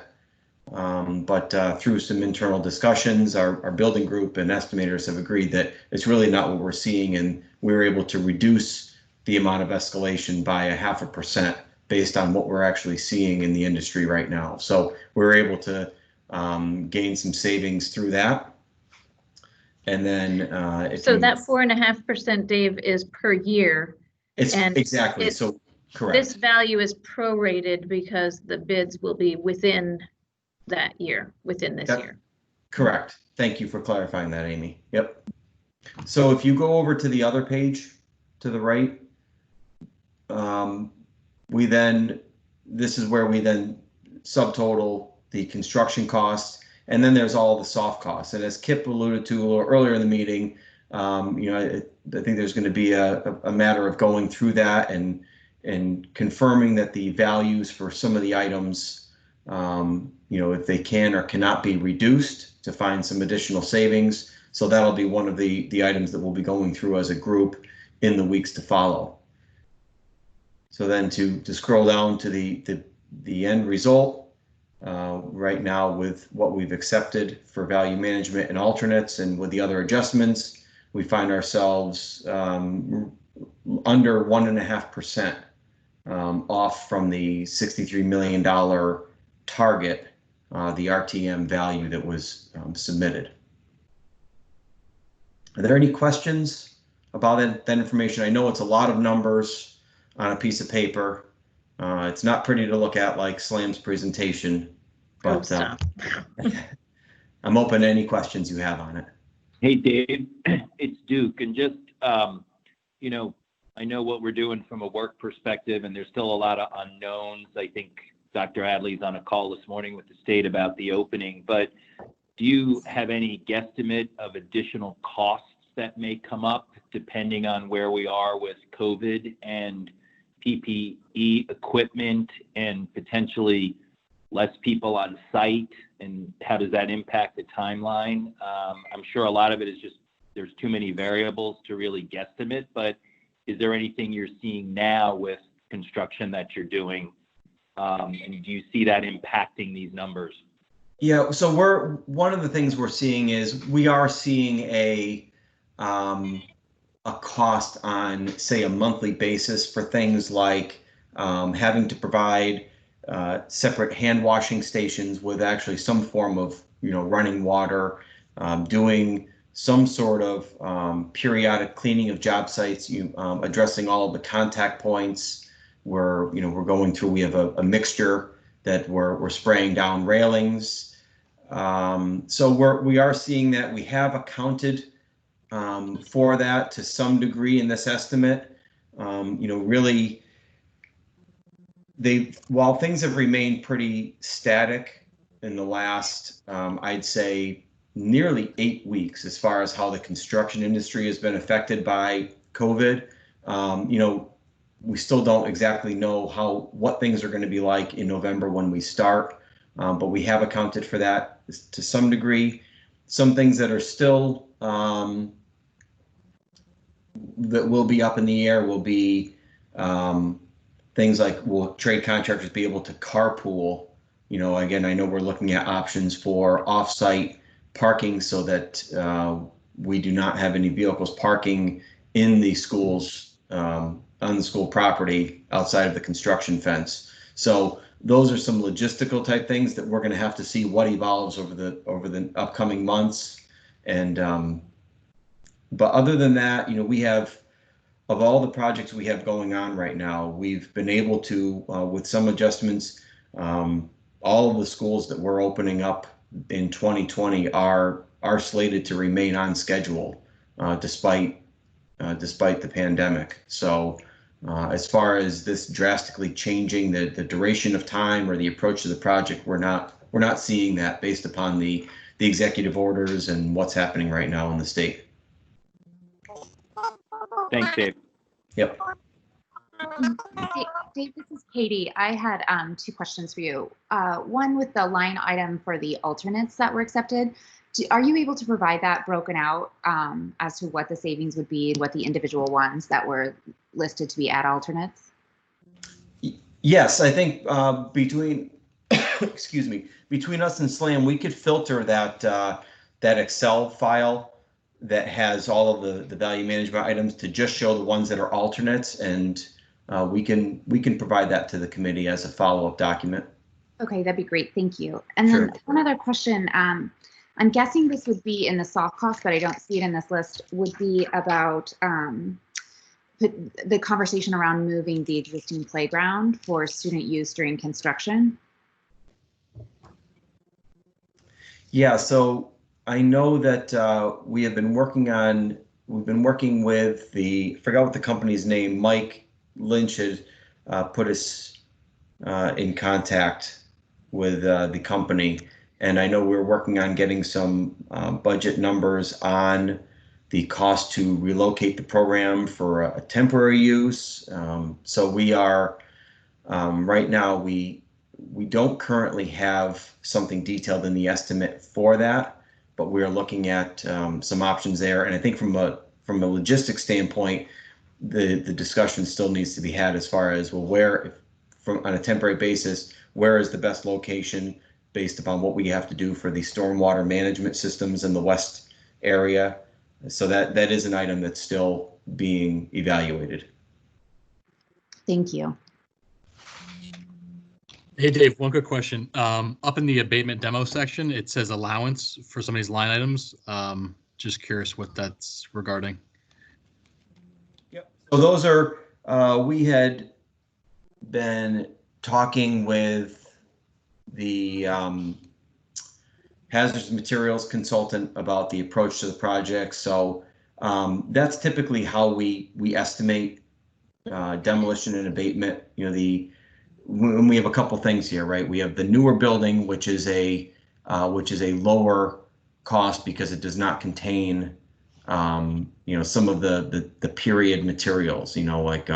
[SPEAKER 6] but through some internal discussions, our building group and estimators have agreed that it's really not what we're seeing, and we were able to reduce the amount of escalation by 0.5% based on what we're actually seeing in the industry right now. So we were able to gain some savings through that. And then
[SPEAKER 3] So that 4.5%, Dave, is per year.
[SPEAKER 6] It's
[SPEAKER 3] and
[SPEAKER 6] exactly, so correct.
[SPEAKER 3] This value is prorated because the bids will be within that year, within this year.
[SPEAKER 6] Correct. Thank you for clarifying that, Amy. Yep. So if you go over to the other page to the right, this is where we then subtotal the construction costs, and then there's all the soft costs. And as Kip alluded to earlier in the meeting, I think there's going to be a matter of going through that and confirming that the values for some of the items, if they can or cannot be reduced to find some additional savings. So that'll be one of the items that we'll be going through as a group in the weeks to follow. So then to scroll down to the end result, right now with what we've accepted for value management and alternates, and with the other adjustments, we find ourselves under 1.5% off from the $63 million target, the RTM value that was submitted. Are there any questions about that information? I know it's a lot of numbers on a piece of paper. It's not pretty to look at like Slam's presentation, but I'm open to any questions you have on it.
[SPEAKER 5] Hey, Dave, it's Duke. And just, I know what we're doing from a work perspective, and there's still a lot of unknowns. I think Dr. Adley's on a call this morning with the state about the opening, but do you have any guesstimate of additional costs that may come up depending on where we are with COVID and PPE equipment and potentially less people on site, and how does that impact the timeline? I'm sure a lot of it is just there's too many variables to really guesstimate, but is there anything you're seeing now with construction that you're doing, and do you see that impacting these numbers?
[SPEAKER 6] Yeah, so one of the things we're seeing is we are seeing a cost on, say, a monthly basis for things like having to provide separate hand washing stations with actually some form of running water, doing some sort of periodic cleaning of job sites, addressing all of the contact points where we're going through. We have a mixture that we're spraying down railings. So we are seeing that. We have accounted for that to some degree in this estimate. Really, while things have remained pretty static in the last, I'd say, nearly 8 weeks as far as how the construction industry has been affected by COVID, we still don't exactly know what things are going to be like in November when we start, but we have accounted for that to some degree. Some things that are still that will be up in the air will be things like, will trade contractors be able to carpool? You know, again, I know we're looking at options for off-site parking so that we do not have any vehicles parking in the schools, on the school property outside of the construction fence. So those are some logistical type things that we're going to have to see what evolves over the upcoming months. And but other than that, you know, we have, of all the projects we have going on right now, we've been able to, with some adjustments, all of the schools that we're opening up in 2020 are slated to remain on schedule, despite the pandemic. So as far as this drastically changing the duration of time or the approach to the project, we're not seeing that based upon the executive orders and what's happening right now in the state.
[SPEAKER 5] Thanks, Dave.
[SPEAKER 6] Yep.
[SPEAKER 8] Dave, this is Katie. I had 2 questions for you. One with the line item for the alternates that were accepted. Are you able to provide that broken out as to what the savings would be and what the individual ones that were listed to be add alternates?
[SPEAKER 6] Yes, I think between excuse me, between us and SLAM, we could filter that Excel file that has all of the value management items to just show the ones that are alternates, and we can provide that to the committee as a follow-up document.
[SPEAKER 8] Okay, that'd be great. Thank you. And
[SPEAKER 6] Sure.
[SPEAKER 8] then one other question. I'm guessing this would be in the soft cost, but I don't see it in this list, would be about the conversation around moving the existing playground for student use during construction.
[SPEAKER 6] Yeah, so I know that we've been working with I forgot what the company's name, Mike Lynch had put us in contact with the company. And I know we're working on getting some budget numbers on the cost to relocate the program for a temporary use. So we are, right now, we don't currently have something detailed in the estimate for that, but we're looking at some options there. And I think from a logistics standpoint, the discussion still needs to be had as far as, well, where, on a temporary basis, where is the best location based upon what we have to do for the stormwater management systems in the west area. So that is an item that's still being evaluated.
[SPEAKER 8] Thank you.
[SPEAKER 7] Hey, Dave, one quick question. Up in the abatement demo section, it says allowance for some of these line items. Just curious what that's regarding.
[SPEAKER 6] Yep. So those are, we had been talking with the hazardous materials consultant about the approach to the project. So that's typically how we estimate demolition and abatement. You know, when we have a couple things here, right? We have the newer building, which is a lower cost because it does not contain you know, some of the period materials, you know, like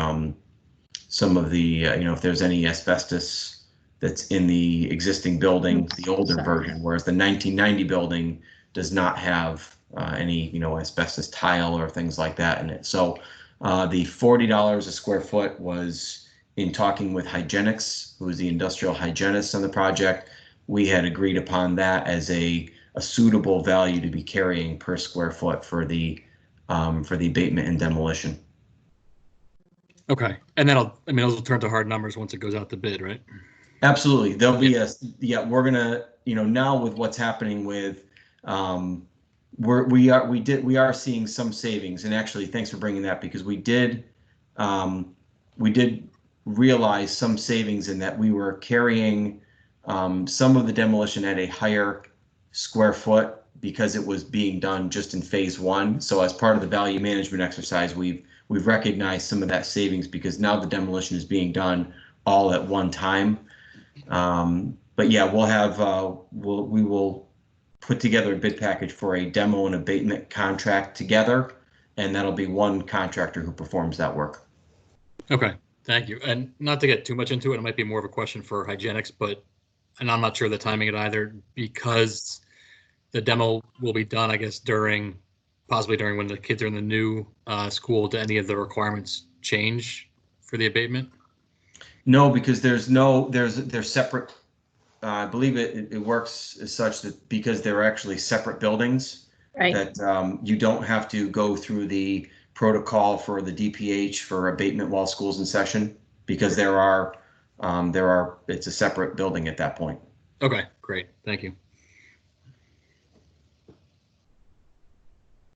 [SPEAKER 6] some of the you know, if there's any asbestos that's in the existing building, the older version, whereas the 1990 building does not have any, you know, asbestos tile or things like that in it. So the $40 a square foot was in talking with Hygienics, who is the industrial hygienist on the project. We had agreed upon that as a suitable value to be carrying per square foot for the abatement and demolition.
[SPEAKER 7] Okay, and then those will turn to hard numbers once it goes out to bid, right?
[SPEAKER 6] Absolutely. There'll be we're gonna, you know, now with what's happening with, we are seeing some savings, and actually thanks for bringing that, because we did realize some savings in that we were carrying some of the demolition at a higher square foot because it was being done just in phase 1. So as part of the value management exercise, we've recognized some of that savings because now the demolition is being done all at one time. But yeah, we'll have we will put together a bid package for a demo and abatement contract together, and that'll be one contractor who performs that work.
[SPEAKER 7] Okay, Thank you. And not to get too much into it, it might be more of a question for hygienics, and I'm not sure the timing of it either, because the demo will be done, I guess, possibly during when the kids are in the new school. Do any of the requirements change for the abatement?
[SPEAKER 6] No, because they're separate. I believe it works as such that because they're actually separate buildings,
[SPEAKER 3] Right.
[SPEAKER 6] that you don't have to go through the protocol for the DPH for abatement while school's in session, because it's a separate building at that point.
[SPEAKER 7] Okay, great. Thank you.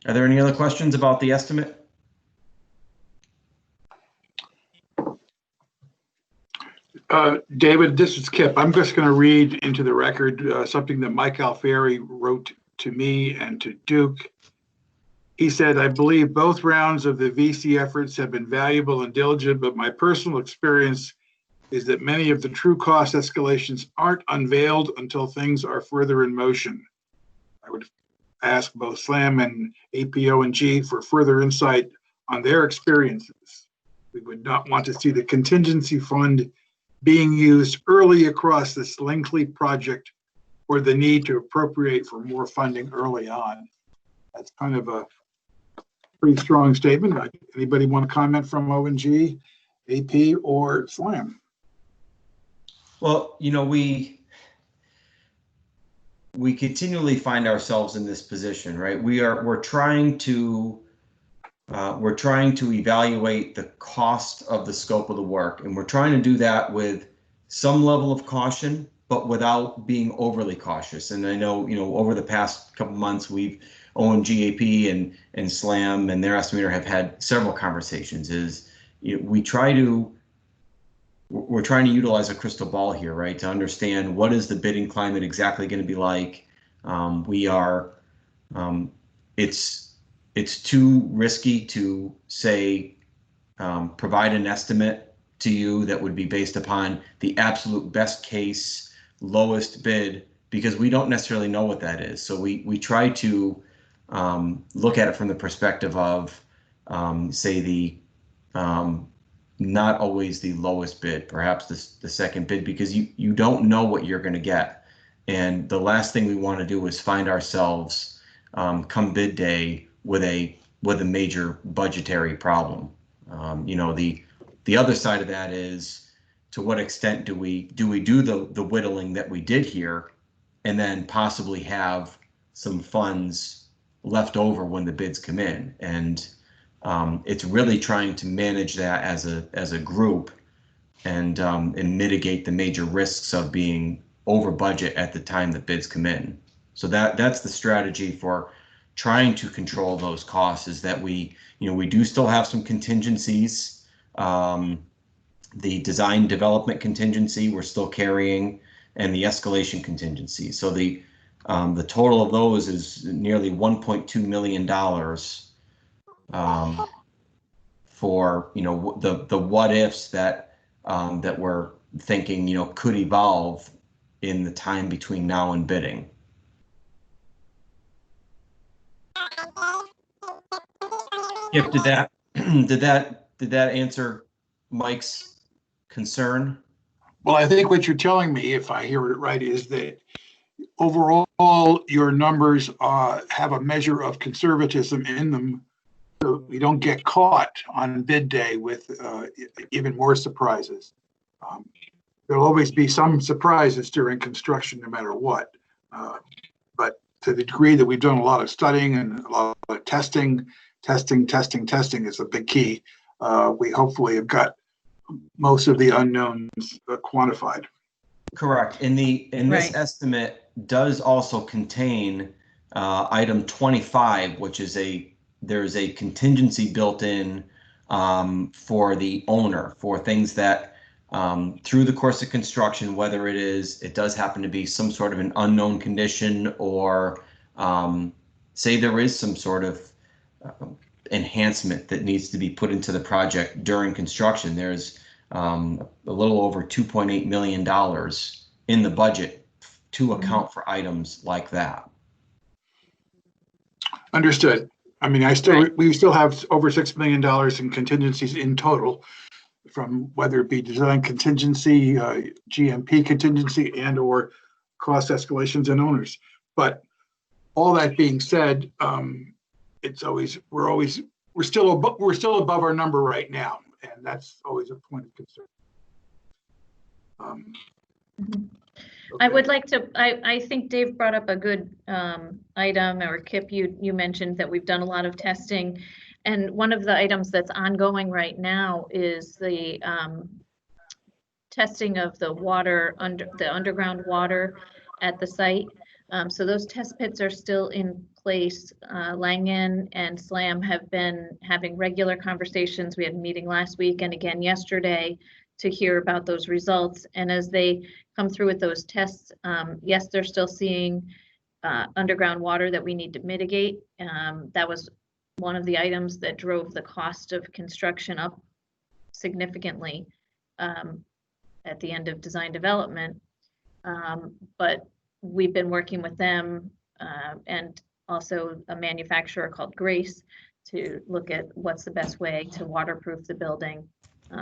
[SPEAKER 6] Are there any other questions about the estimate?
[SPEAKER 1] David, this is Kip. I'm just going to read into the record something that Mike Alfieri wrote to me and to Duke. He said, I believe both rounds of the VC efforts have been valuable and diligent, but my personal experience is that many of the true cost escalations aren't unveiled until things are further in motion. I would ask both SLAM and APO&G for further insight on their experiences. We would not want to see the contingency fund being used early across this lengthy project, or the need to appropriate for more funding early on. That's kind of a pretty strong statement. Anybody want to comment from O&G, AP, or SLAM?
[SPEAKER 6] Well, we continually find ourselves in this position, right? We're trying to evaluate the cost of the scope of the work, and we're trying to do that with some level of caution, but without being overly cautious. And I know, over the past couple months, O&G, AP, and SLAM and their estimator have had several conversations. We're trying to utilize a crystal ball here, right, to understand what is the bidding climate exactly going to be like. It's too risky to say, provide an estimate to you that would be based upon the absolute best case, lowest bid, because we don't necessarily know what that is. So we try to look at it from the perspective of, say, not always the lowest bid, perhaps the second bid, because you don't know what you're going to get. And the last thing we want to do is find ourselves come bid day with a major budgetary problem. The other side of that is, to what extent do we do the whittling that we did here, and then possibly have some funds left over when the bids come in? And it's really trying to manage that as a group, and mitigate the major risks of being over budget at the time that bids come in. So that's the strategy for trying to control those costs, is that we do still have some contingencies. The design development contingency we're still carrying, and the escalation contingency. So the total of those is nearly $1.2 million for the what ifs that we're thinking could evolve in the time between now and bidding. If did that answer Mike's concern?
[SPEAKER 1] Well, I think what you're telling me, if I hear it right, is that overall your numbers have a measure of conservatism in them, so we don't get caught on bid day with even more surprises. There'll always be some surprises during construction, no matter what. But to the degree that we've done a lot of studying and a lot of testing is a big key. We hopefully have got most of the unknowns quantified.
[SPEAKER 6] Correct. This estimate does also contain item 25, which is there's a contingency built in for the owner for things that through the course of construction, whether it does happen to be some sort of an unknown condition, or say there is some sort of enhancement that needs to be put into the project during construction. There's a little over $2.8 million in the budget to account for items like that.
[SPEAKER 1] Understood. I mean, we still have over $6 million in contingencies in total from whether it be design contingency, GMP contingency, and or cost escalations and owners. But all that being said, we're still above our number right now, and that's always a point of concern.
[SPEAKER 3] I would like to, I think Dave brought up a good item, or Kip, you mentioned that we've done a lot of testing. And one of the items that's ongoing right now is the testing of the water, the underground water at the site. So those test pits are still in place. Langen and SLAM have been having regular conversations. We had a meeting last week and again yesterday to hear about those results. And as they come through with those tests, yes, they're still seeing underground water that we need to mitigate. That was one of the items that drove the cost of construction up significantly at the end of design development. But we've been working with them and also a manufacturer called Grace to look at what's the best way to waterproof the building.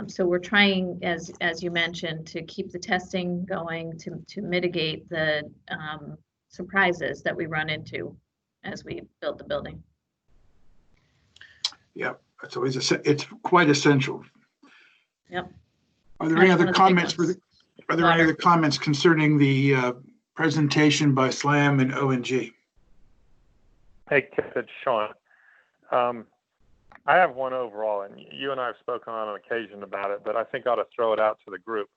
[SPEAKER 3] So we're trying, as you mentioned, to keep the testing going to mitigate the surprises that we run into as we build the building.
[SPEAKER 1] Yeah, it's always it's quite essential.
[SPEAKER 3] Yep.
[SPEAKER 1] Are there any other comments? Are there any other comments concerning the presentation by SLAM and ONG?
[SPEAKER 9] Hey, Kip, it's Sean. I have one overall, and you and I have spoken on occasion about it, but I think I ought to throw it out to the group.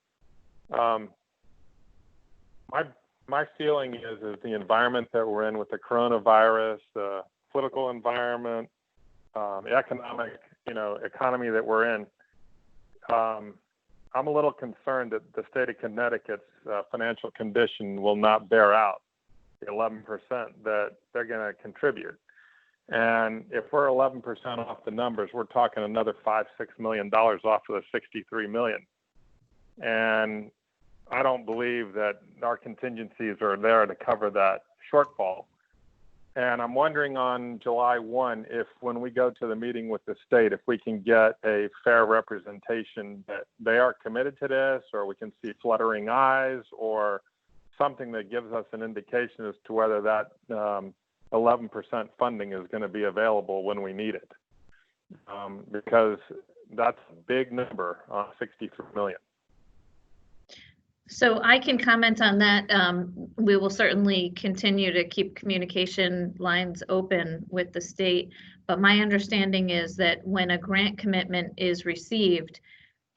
[SPEAKER 9] My feeling is the environment that we're in with the coronavirus, the political environment, the economic, economy that we're in. I'm a little concerned that the state of Connecticut's financial condition will not bear out the 11% that they're going to contribute. And if we're 11% off the numbers, we're talking another $5-6 million off of the 63 million. And I don't believe that our contingencies are there to cover that shortfall. And I'm wondering on July 1, if when we go to the meeting with the state, if we can get a fair representation that they are committed to this, or we can see fluttering eyes, or something that gives us an indication as to whether that 11% funding is going to be available when we need it. Because that's a big number on 63 million.
[SPEAKER 3] So I can comment on that. We will certainly continue to keep communication lines open with the state. But my understanding is that when a grant commitment is received,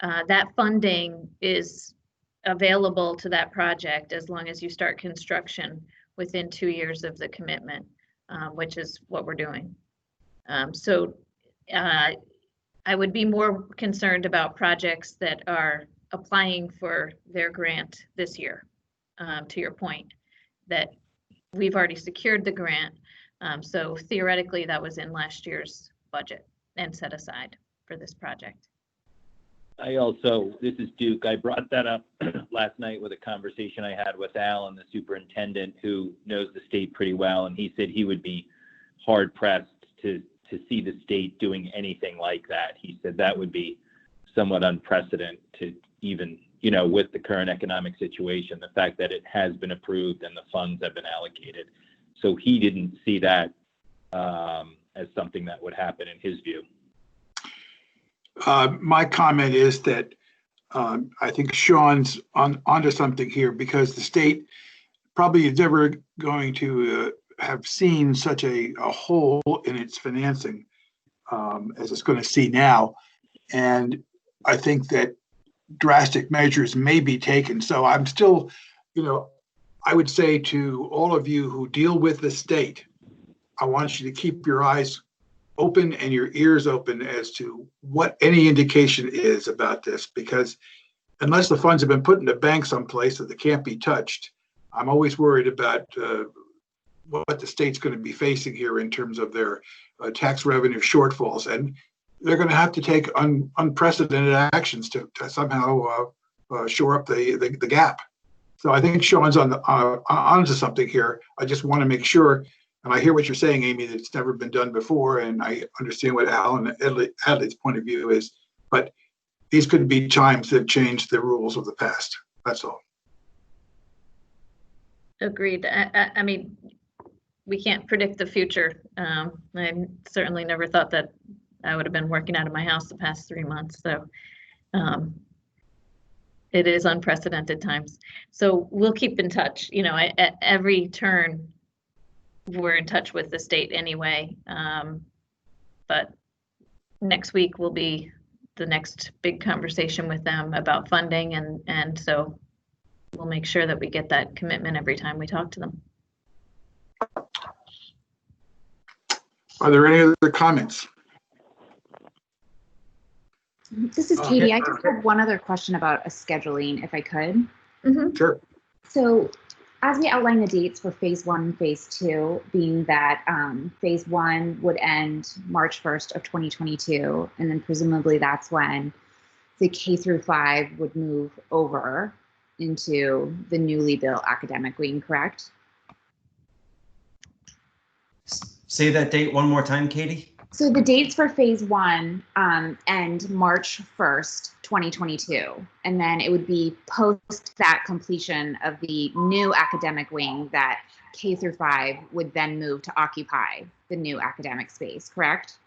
[SPEAKER 3] that funding is available to that project as long as you start construction within 2 years of the commitment, which is what we're doing. So I would be more concerned about projects that are applying for their grant this year, to your point, that we've already secured the grant. So theoretically, that was in last year's budget and set aside for this project.
[SPEAKER 5] This is Duke. I brought that up last night with a conversation I had with Alan, the superintendent, who knows the state pretty well, and he said he would be hard pressed to see the state doing anything like that. He said that would be somewhat unprecedented to even, with the current economic situation, the fact that it has been approved and the funds have been allocated. So he didn't see that as something that would happen in his view.
[SPEAKER 1] My comment is that I think Sean's onto something here, because the state probably is never going to have seen such a hole in its financing as it's going to see now. And I think that drastic measures may be taken. So I'm still, I would say to all of you who deal with the state, I want you to keep your eyes open and your ears open as to what any indication is about this, because unless the funds have been put in the bank someplace that they can't be touched, I'm always worried about what the state's going to be facing here in terms of their tax revenue shortfalls. And they're going to have to take unprecedented actions to somehow shore up the gap. So I think Sean's onto something here. I just want to make sure, and I hear what you're saying, Amy, that it's never been done before, and I understand what Alan Adley's point of view is. But these could be chimes that change the rules of the past. That's all.
[SPEAKER 3] Agreed. I mean, we can't predict the future. I certainly never thought that I would have been working out of my house the past 3 months. So it is unprecedented times. So we'll keep in touch. You know, at every turn, we're in touch with the state anyway. But next week will be the next big conversation with them about funding, and so we'll make sure that we get that commitment every time we talk to them.
[SPEAKER 1] Are there any other comments?
[SPEAKER 8] This is Katie. I just have one other question about a scheduling, if I could.
[SPEAKER 3] Mm-hmm.
[SPEAKER 1] Sure.
[SPEAKER 8] So as we outline the dates for phase 1 and phase 2, being that phase 1 would end March 1st of 2022, and then presumably that's when the K through 5 would move over into the newly built academic wing, correct?
[SPEAKER 6] Say that date one more time, Katie.
[SPEAKER 8] So the dates for phase 1 end March 1st, 2022, and then it would be post that completion of the new academic wing that K through 5 would then move to occupy the new academic space, correct?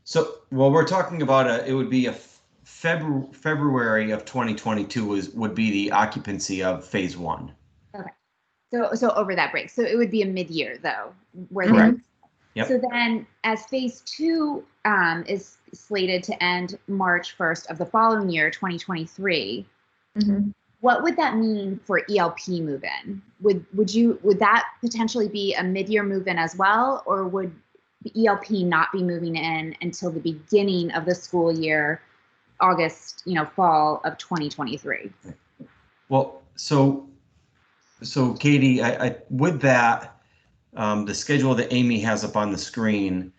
[SPEAKER 6] So, well, we're talking about it would be a February of 2022 would be the occupancy of phase 1.
[SPEAKER 8] Okay. So over that break. So it would be a mid-year though, where
[SPEAKER 6] Correct.
[SPEAKER 8] they.
[SPEAKER 6] Yep.
[SPEAKER 8] So then, as phase 2 is slated to end March 1st of the following year, 2023,
[SPEAKER 3] Mm-hmm.
[SPEAKER 8] what would that mean for ELP move-in? Would that potentially be a mid-year move-in as well, or would the ELP not be moving in until the beginning of the school year, August, fall of 2023?
[SPEAKER 6] Well, so Katie, I with that. The schedule that Amy has up on the screen,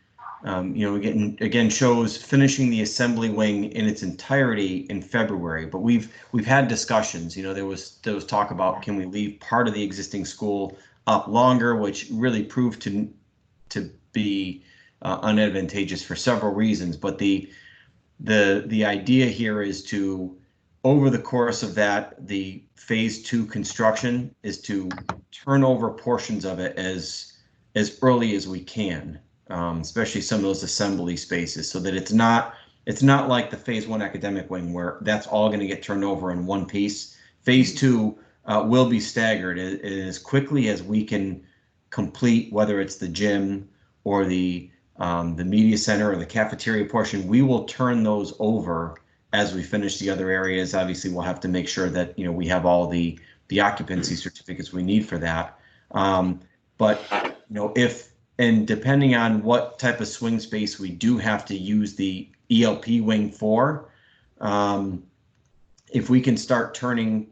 [SPEAKER 6] again shows finishing the assembly wing in its entirety in February. But we've had discussions. There was talk about, can we leave part of the existing school up longer, which really proved to be unadvantageous for several reasons. But the idea here is to, over the course of that, the phase 2 construction is to turn over portions of it as early as we can, especially some of those assembly spaces, so that it's not like the phase 1 academic wing where that's all going to get turned over in one piece. Phase 2 will be staggered as quickly as we can complete, whether it's the gym or the media center or the cafeteria portion. We will turn those over as we finish the other areas. Obviously, we'll have to make sure that we have all the occupancy certificates we need for that. But if, and depending on what type of swing space we do have to use the ELP wing for, if we can start turning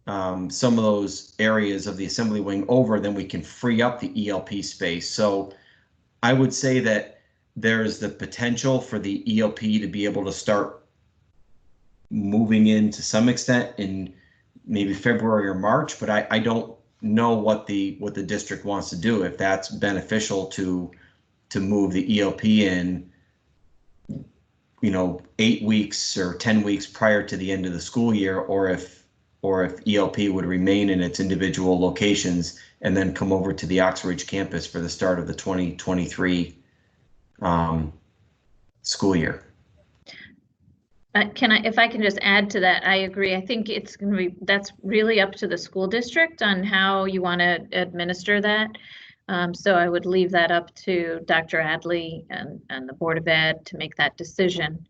[SPEAKER 6] some of those areas of the assembly wing over, then we can free up the ELP space. So I would say that there's the potential for the ELP to be able to start moving in to some extent in maybe February or March, but I don't know what the district wants to do, if that's beneficial to move the ELP in 8 weeks or 10 weeks prior to the end of the school year, or if ELP would remain in its individual locations and then come over to the Oxbridge campus for the start of the 2023 school year.
[SPEAKER 3] If I can just add to that, I agree. I think that's really up to the school district on how you want to administer that. So I would leave that up to Dr. Adley and the Board of Ed to make that decision.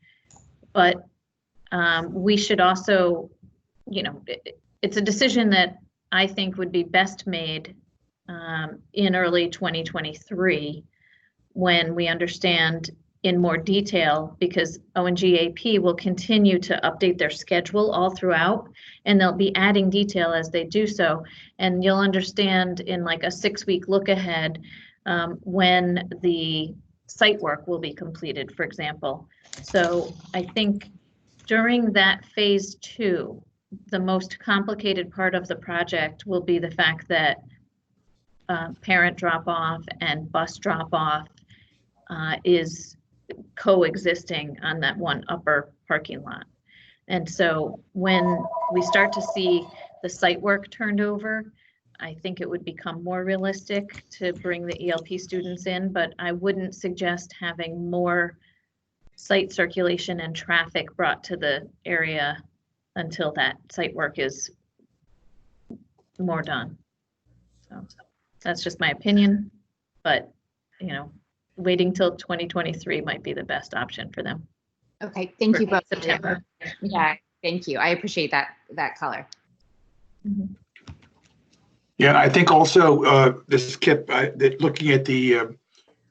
[SPEAKER 3] But we should also, it's a decision that I think would be best made in early 2023 when we understand in more detail, because ONG-AP will continue to update their schedule all throughout, and they'll be adding detail as they do so. And you'll understand in like a 6-week look ahead when the site work will be completed, for example. So I think during that phase 2, the most complicated part of the project will be the fact that parent drop-off and bus drop-off is coexisting on that one upper parking lot. And so when we start to see the site work turned over, I think it would become more realistic to bring the ELP students in, but I wouldn't suggest having more site circulation and traffic brought to the area until that site work is more done. So that's just my opinion, but you know, waiting till 2023 might be the best option for them.
[SPEAKER 8] Okay, thank you both.
[SPEAKER 3] September.
[SPEAKER 8] Yeah, thank you. I appreciate that color.
[SPEAKER 3] Mhm.
[SPEAKER 1] Yeah, I think also this is Kip. That looking at the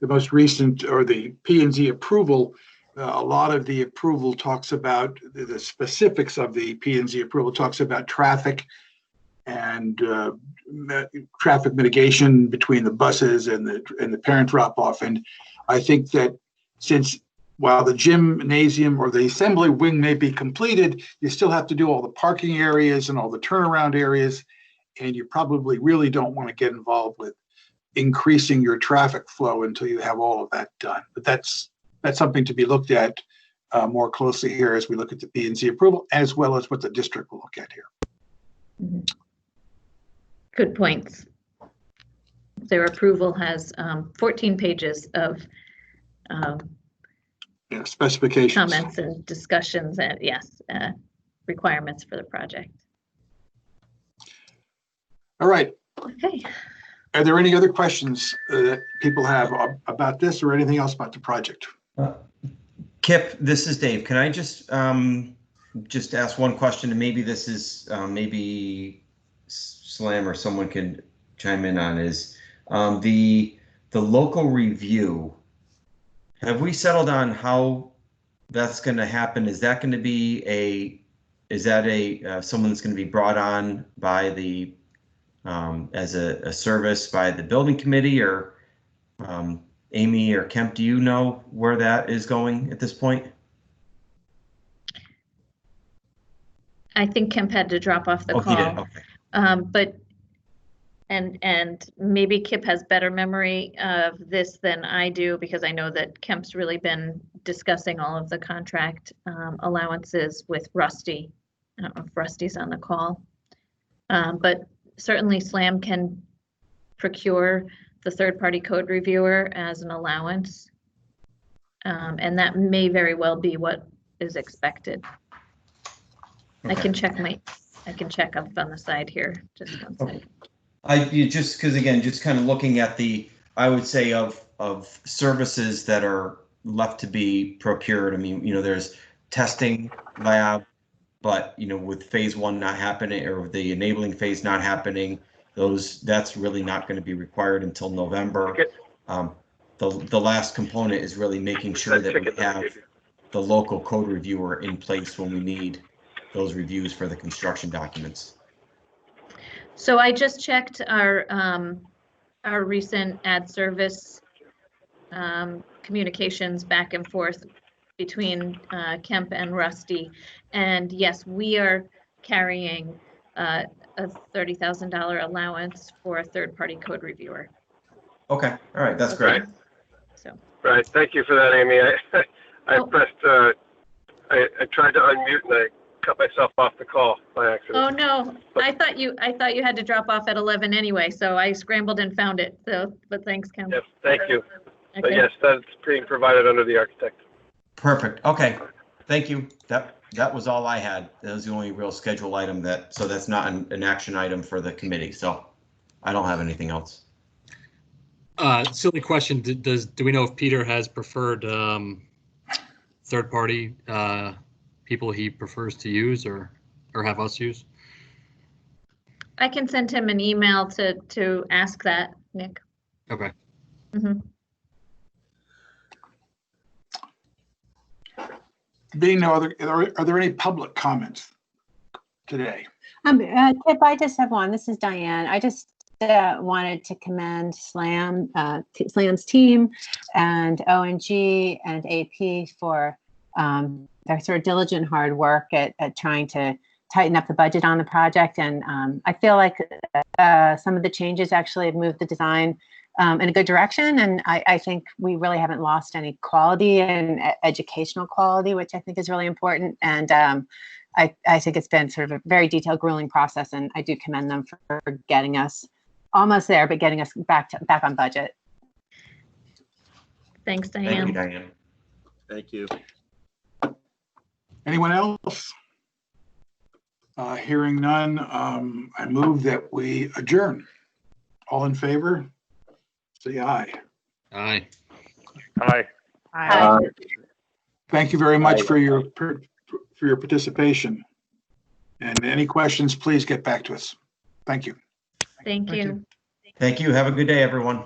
[SPEAKER 1] most recent or the P&Z approval, a lot of the approval talks about the specifics of the P&Z approval talks about traffic and traffic mitigation between the buses and the parent drop off. And I think that since while the gymnasium or the assembly wing may be completed, you still have to do all the parking areas and all the turnaround areas. And you probably really don't want to get involved with increasing your traffic flow until you have all of that done. But that's something to be looked at more closely here as we look at the P&Z approval, as well as what the district will look at here.
[SPEAKER 3] Mhm. Good points. Their approval has 14 pages of
[SPEAKER 1] Specifications.
[SPEAKER 3] comments and discussions and yes, requirements for the project.
[SPEAKER 1] All right.
[SPEAKER 3] Okay.
[SPEAKER 1] Are there any other questions that people have about this or anything else about the project?
[SPEAKER 6] Kip, this is Dave. Can I just ask one question, and maybe this is maybe Slam or someone can chime in on, is the local review. Have we settled on how that's going to happen? Is that going to be someone that's going to be brought on by the as a service by the building committee, or Amy or Kemp, do you know where that is going at this point?
[SPEAKER 3] I think Kemp had to drop off the
[SPEAKER 6] Oh,
[SPEAKER 3] call.
[SPEAKER 6] he did. Okay.
[SPEAKER 3] But and maybe Kip has better memory of this than I do, because I know that Kemp's really been discussing all of the contract allowances with Rusty. I don't know if Rusty's on the call, but certainly SLAM can procure the third-party code reviewer as an allowance, and that may very well be what is expected. Okay. I can check up on the side here. Just one second.
[SPEAKER 6] Just because again, just kind of looking at I would say of services that are left to be procured. I mean, there's testing lab, but with phase 1 not happening, or the enabling phase not happening, that's really not going to be required until November. The last component is really making sure that we have the local code reviewer in place when we need those reviews for the construction documents.
[SPEAKER 3] So I just checked our recent ad service communications back and forth between Kemp and Rusty, and yes, we are carrying a $30,000 allowance for a third-party code reviewer.
[SPEAKER 6] Okay, all right, that's great.
[SPEAKER 3] So.
[SPEAKER 10] Right, thank you for that, Amy. I pressed, I tried to unmute and I cut myself off the call by accident.
[SPEAKER 3] Oh no, I thought you had to drop off at 11 anyway, so I scrambled and found it. So, but thanks, Kemp.
[SPEAKER 10] Yes, thank you.
[SPEAKER 3] Okay.
[SPEAKER 10] But yes, that's being provided under the architect.
[SPEAKER 6] Perfect. Okay, thank you. That was all I had. That was the only real schedule item so that's not an action item for the committee. So I don't have anything else.
[SPEAKER 7] Silly question. Do we know if Peter has preferred third party people he prefers to use or have us use?
[SPEAKER 3] I can send him an email to ask that, Nick.
[SPEAKER 7] Okay.
[SPEAKER 3] Mm-hmm.
[SPEAKER 1] Being no other, are there any public comments today?
[SPEAKER 11] Kip, I just have one. This is Diane. I just wanted to commend SLAM's team and ONG and AP for their sort of diligent hard work at trying to tighten up the budget on the project. And I feel like some of the changes actually have moved the design in a good direction. And I think we really haven't lost any quality and educational quality, which I think is really important. And I think it's been sort of a very detailed, grueling process, and I do commend them for getting us almost there, but getting us back on budget.
[SPEAKER 3] Thanks,
[SPEAKER 6] Thank you,
[SPEAKER 3] Diane.
[SPEAKER 6] Diane.
[SPEAKER 12] Thank you.
[SPEAKER 1] Anyone else? Hearing none, I move that we adjourn. All in favor? Say aye.
[SPEAKER 7] Aye.
[SPEAKER 9] Hi.
[SPEAKER 8] Hi.
[SPEAKER 1] Thank you very much
[SPEAKER 5] Aye.
[SPEAKER 1] for your participation. And any questions, please get back to us. Thank you.
[SPEAKER 3] Thank you.
[SPEAKER 6] Thank you. Have a good day, everyone.